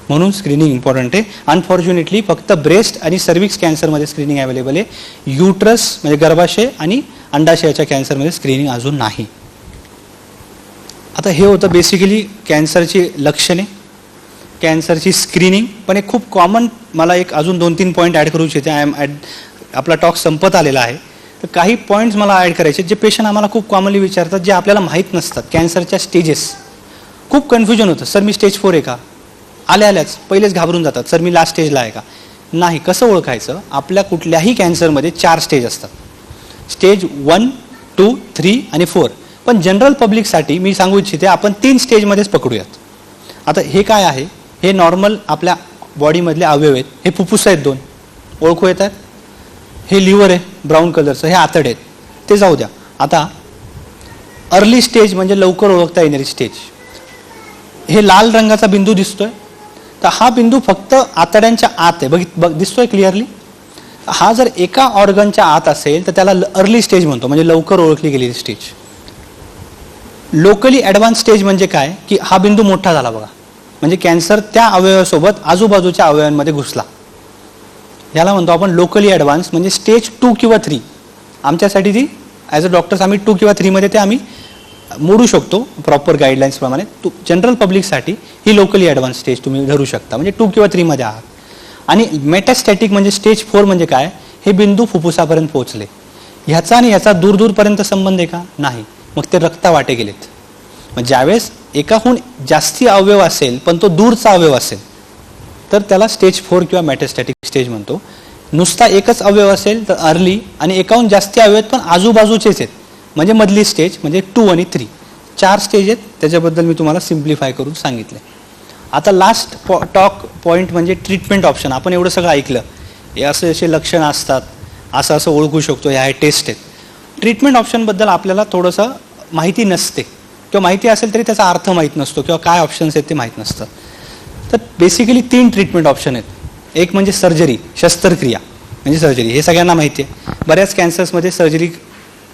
म्हणून स्क्रीनिंग इम्पॉर्टंट आहे. अनफॉर्च्युनेटली फक्त ब्रेस्ट आणि सर्विक्स कॅन्सरमध्ये स्क्रीनिंग अवेलेबल आहे. युट्रस म्हणजे गर्भाशय आणि अंडाशयाच्या कॅन्सरमध्ये स्क्रीनिंग अजून नाही. आता हे होतं बेसिकली कॅन्सरची लक्षणे, कॅन्सरची स्क्रीनिंग. पण एक खूप कॉमन, मला एक अजून 2-3 पॉईंट ॲड करू इच्छिते. आपला टॉक संपत आलेला आहे, तर काही पॉईंट्स मला ॲड करायचे जे पेशंट आम्हाला खूप कॉमनली विचारतात, जे आपल्याला माहीत नसतात. कॅन्सरच्या स्टेजेस खूप कन्फ्युजन होतं. सर मी स्टेज 4 आहे का? आल्याच पहिलेच घाबरून जातात, सर मी लास्ट स्टेजला आहे का? नाही. कसं ओळखायचं? आपल्या कुठल्याही कॅन्सरमध्ये 4 स्टेज असतात, स्टेज 1, 2, 3 आणि 4. पण जनरल पब्लिकसाठी मी सांगू इच्छिते, आपण 3 स्टेजमध्येच पकडूयात. आता हे काय आहे? हे नॉर्मल आपल्या बॉडीमधले अवयव आहेत. हे फुफ्फुस आहेत 2, ओळखू येतात. हे लिव्हर आहे ब्राऊन कलरचं, हे आतड आहेत, ते जाऊ द्या. आता अर्ली स्टेज म्हणजे लवकर ओळखता येणारी स्टेज. हे लाल रंगाचा बिंदू दिसतोय, तर हा बिंदू फक्त आतड्यांच्या आत आहे, दिसतोय क्लिअरली. हा जर एका ऑर्गनच्या आत असेल तर त्याला अर्ली स्टेज म्हणतो, म्हणजे लवकर ओळखली गेलेली स्टेज. लोकली ॲडव्हान्स स्टेज म्हणजे काय की हा बिंदू मोठा झाला बघा, म्हणजे कॅन्सर त्या अवयवासोबत आजूबाजूच्या अवयवांमध्ये घुसला. याला म्हणतो आपण लोकली ॲडव्हान्स, म्हणजे स्टेज 2 किंवा 3. आमच्यासाठी ती ॲज अ डॉक्टर्स आम्ही 2 किंवा 3 मध्ये ते आम्ही मोडू शकतो प्रॉपर गाईडलाईन्सप्रमाणे. जनरल पब्लिकसाठी ही लोकली ॲडव्हान्स स्टेज तुम्ही धरू शकता, म्हणजे 2 किंवा 3 मध्ये आहात. आणि मेटास्टॅटिक म्हणजे स्टेज 4 म्हणजे काय, हे बिंदू फुफ्फुसापर्यंत पोहोचले. ह्याचा आणि ह्याचा दूरपर्यंत संबंध आहे का, नाही. मग ते रक्तावाटे गेलेत. मग ज्यावेळेस एकाहून जास्ती अवयव असेल पण तो दूरचा अवयव असेल तर त्याला स्टेज 4 किंवा मेटास्टॅटिक स्टेज म्हणतो. नुसता एकच अवयव असेल तर अर्ली, आणि एकाहून जास्ती अवयव पण आजूबाजूचेच आहेत म्हणजे मधली स्टेज, म्हणजे 2 आणि 3. 4 स्टेज आहेत, त्याच्याबद्दल मी तुम्हाला सिम्प्लिफाय करून सांगितले. आता लास्ट टॉक पॉईंट म्हणजे ट्रीटमेंट ऑप्शन. आपण एवढं सगळं ऐकलं, हे असे असे लक्षणं असतात, असं असं ओळखू शकतो, ह्या टेस्ट आहेत. ट्रीटमेंट ऑप्शनबद्दल आपल्याला थोडंसं माहिती नसते, किंवा माहिती असेल तरी त्याचा अर्थ माहीत नसतो, किंवा काय ऑप्शन्स आहेत ते माहीत नसतं. तर बेसिकली 3 ट्रीटमेंट ऑप्शन आहेत. एक म्हणजे सर्जरी, शस्त्रक्रिया म्हणजे सर्जरी, हे सगळ्यांना माहिती आहे. बऱ्याच कॅन्सर्समध्ये सर्जरी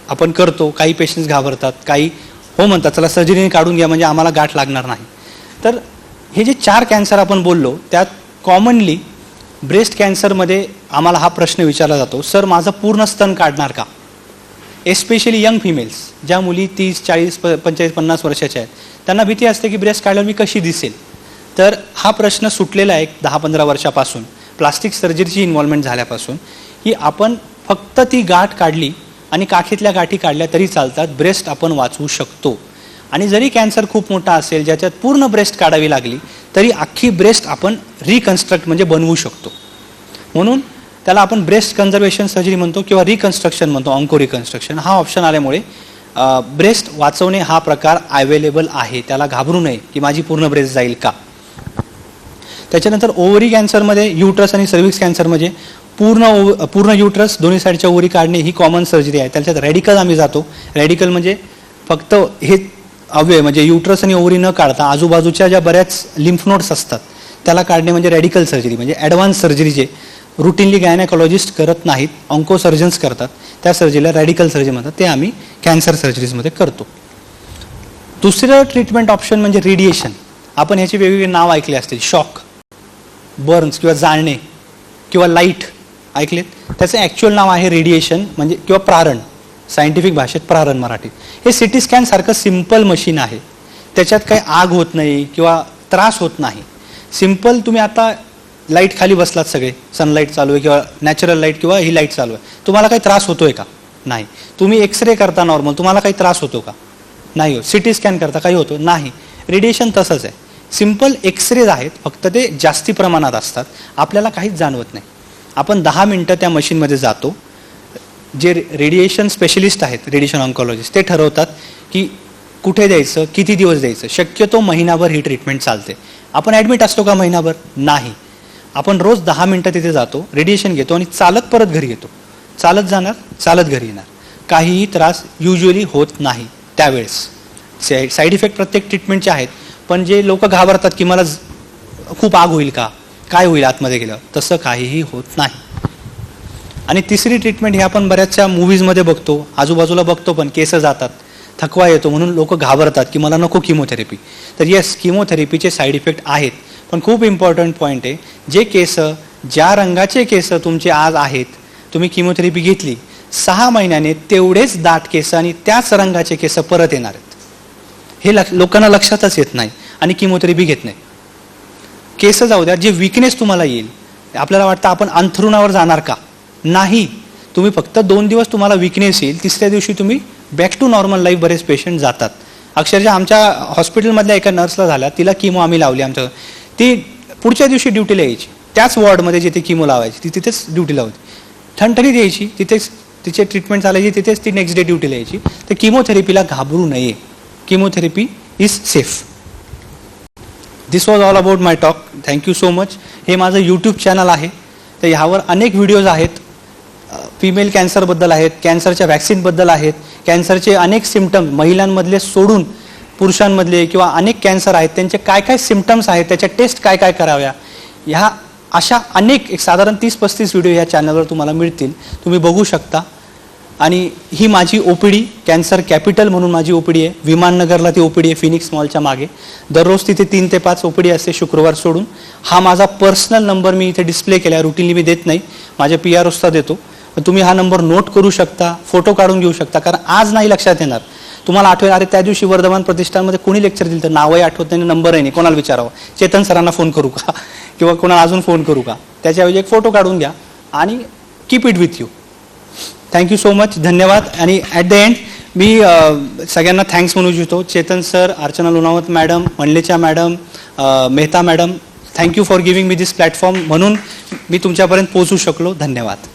आपण करतो. काही पेशंट्स घाबरतात, काही हो म्हणतात चला सर्जरीने काढून घ्या म्हणजे आम्हाला गाठ लागणार नाही. तर हे जे 4 कॅन्सर आपण बोललो त्यात कॉमनली ब्रेस्ट कॅन्सरमध्ये आम्हाला हा प्रश्न विचारला जातो, सर माझं पूर्ण स्तन काढणार का. एस्पेशली यंग फिमेल्स, ज्या मुली 30, 40, 45, 50 वर्षाच्या आहेत, त्यांना भीती असते की ब्रेस्ट काढल्यावर मी कशी दिसेल. तर हा प्रश्न सुटलेला आहे 10-15 वर्षापासून, प्लास्टिक सर्जरीची इन्व्हॉल्वमेंट झाल्यापासून, की आपण फक्त ती गाठ काढली आणि काठीतल्या गाठी काढल्या तरी चालतात, ब्रेस्ट आपण वाचवू शकतो. आणि जरी कॅन्सर खूप मोठा असेल ज्याच्यात पूर्ण ब्रेस्ट काढावी लागली तरी अख्खी ब्रेस्ट आपण रिकन्स्ट्रक्ट म्हणजे बनवू शकतो. म्हणून त्याला आपण ब्रेस्ट कन्झर्वेशन सर्जरी म्हणतो किंवा रिकन्स्ट्रक्शन म्हणतो, ऑन्को रिकन्स्ट्रक्शन. हा ऑप्शन आल्यामुळे ब्रेस्ट वाचवणे हा प्रकार अवेलेबल आहे. त्याला घाबरू नये की माझी पूर्ण ब्रेस्ट जाईल का. त्याच्यानंतर ओव्हरी कॅन्सरमध्ये, युट्रस आणि सर्व्हिक्स कॅन्सरमध्ये पूर्ण युट्रस दोन्ही साईडच्या ओव्हरी काढणे ही कॉमन सर्जरी आहे. त्याच्यात रॅडिकल आम्ही जातो. रॅडिकल म्हणजे फक्त हे अवयव म्हणजे युट्रस आणि ओव्हरी न काढता आजूबाजूच्या ज्या बऱ्याच लिम्फ नोड्स असतात त्याला काढणे म्हणजे रॅडिकल सर्जरी, म्हणजे ॲडव्हान्स सर्जरी जे रुटीनली गायनेकॉलॉजिस्ट करत नाहीत, ऑन्को सर्जन्स करतात, त्या सर्जरीला रॅडिकल सर्जरी म्हणतात. ते आम्ही कॅन्सर सर्जरीजमध्ये करतो. दुसरं ट्रीटमेंट ऑप्शन म्हणजे रेडिएशन. आपण ह्याचे वेगवेगळे नाव ऐकले असतील, शॉक, बर्न्स किंवा जाळणे किंवा लाईट ऐकलेत. त्याचं ॲक्च्युअल नाव आहे रेडिएशन म्हणजे किंवा प्रारण, सायंटिफिक भाषेत प्रारण मराठीत. हे सिटी स्कॅन सारखं सिम्पल मशीन आहे. त्याच्यात काही आग होत नाही किंवा त्रास होत नाही. सिम्पल तुम्ही आता लाईट खाली बसलात सगळे, सनलाईट चालू आहे किंवा नॅचरल लाईट किंवा ही लाईट चालू आहे, तुम्हाला काही त्रास होतोय का, नाही. तुम्ही एक्सरे करता नॉर्मल, तुम्हाला काही त्रास होतो का, नाही होत. सिटी स्कॅन करता काही होतो, नाही. रेडिएशन तसंच आहे, सिम्पल एक्सरेज आहेत, फक्त ते जास्ती प्रमाणात असतात, आपल्याला काहीच जाणवत नाही. आपण 10 मिनटं त्या मशीनमध्ये जातो. जे रेडिएशन स्पेशलिस्ट आहेत, रेडिएशन ऑन्कॉलॉजिस्ट, ते ठरवतात की कुठे द्यायचं, किती दिवस द्यायचं. शक्यतो महिनाभर ही ट्रीटमेंट चालते. आपण ॲडमिट असतो का महिनाभर, नाही. आपण रोज 10 मिनटं तिथे जातो, रेडिएशन घेतो आणि चालत परत घरी येतो. चालत जाणार, चालत घरी येणार. काहीही त्रास युजली होत नाही त्यावेळेस. साईड इफेक्ट प्रत्येक ट्रीटमेंटचे आहेत, पण जे लोक घाबरतात की मला खूप आग होईल का, काय होईल आतमध्ये गेल्यावर, तसं काहीही होत नाही. आणि तिसरी ट्रीटमेंट ही आपण बऱ्याचशा मूवीजमध्ये बघतो, आजूबाजूला बघतो, पण केस जातात, थकवा येतो म्हणून लोक घाबरतात की मला नको किमोथेरपी. तर येस, किमोथेरपीचे साईड इफेक्ट आहेत, पण खूप इम्पॉर्टंट पॉईंट आहे, जे केस, ज्या रंगाचे केस तुमचे आज आहेत, तुम्ही किमोथेरपी घेतली 6 महिन्याने तेवढेच दाट केस आणि त्याच रंगाचे केस परत येणार आहेत. हे लोकांना लक्षातच येत नाही आणि किमोथेरपी घेत नाही. केस जाऊ द्या, जे विकनेस तुम्हाला येईल, आपल्याला वाटतं आपण अंथरुणावर जाणार का, नाही. तुम्ही फक्त 2 दिवस तुम्हाला विकनेस येईल, तिसऱ्या दिवशी तुम्ही बॅक टू नॉर्मल लाईफ बरेच पेशंट जातात. अक्षरशः आमच्या हॉस्पिटलमधल्या एका नर्सला झाला, तिला किमो आम्ही लावली. आमचं ती पुढच्या दिवशी ड्युटीला यायची, त्याच वॉर्डमध्ये जिथे किमो लावायची ती तिथेच ड्युटीला होती. ठणठणीत यायची, तिथेच तिचे ट्रीटमेंट चालायची, तिथेच ती नेक्स्ट डे ड्युटीला यायची. तर किमोथेरपीला घाबरू नये, chemotherapy is safe. This was all about my talk. Thank you so much. हे माझं यूट्यूब चॅनल आहे, तर ह्यावर अनेक व्हिडिओज आहेत. फिमेल कॅन्सरबद्दल आहेत, कॅन्सरच्या वॅक्सिनबद्दल आहेत, कॅन्सरचे अनेक सिम्पटम्स महिलांमधले सोडून पुरुषांमधले किंवा अनेक कॅन्सर आहेत त्यांचे काय काय सिम्पटम्स आहेत, त्याच्या टेस्ट काय काय कराव्या, ह्या अशा अनेक एक साधारण 30-35 व्हिडिओ या चॅनलवर तुम्हाला मिळतील, तुम्ही बघू शकता. आणि ही माझी OPD कॅन्सर कॅपिटल म्हणून माझी OPD आहे. विमाननगरला ती OPD आहे, फिनिक्स मॉलच्या मागे. दररोज तिथे 3 ते 5 OPD असते शुक्रवार सोडून. हा माझा पर्सनल नंबर मी इथे डिस्प्ले केला, रुटीनली मी देत नाही, माझ्या PROसचा देतो. तुम्ही हा नंबर नोट करू शकता, फोटो काढून घेऊ शकता, कारण आज नाही लक्षात येणार. तुम्हाला आठवेल, अरे त्या दिवशी वर्धमान प्रतिष्ठानमध्ये कोणी लेक्चर दिलं, तर नावही आठवत नाही, नंबरही नाही, कोणाला विचारावं, चेतन सरांना फोन करू का किंवा कोणाला अजून फोन करू का. त्याच्याऐवजी एक फोटो काढून घ्या आणि keep it with you. Thank you so much, धन्यवाद. आणि ॲट द एंड मी सगळ्यांना थँक्स म्हणू इच्छितो. Chetan sir, Archana Lonawat madam, Mandlecha madam, Mehta madam, thank you for giving me this platform. म्हणून मी तुमच्यापर्यंत पोहोचू शकलो. धन्यवाद.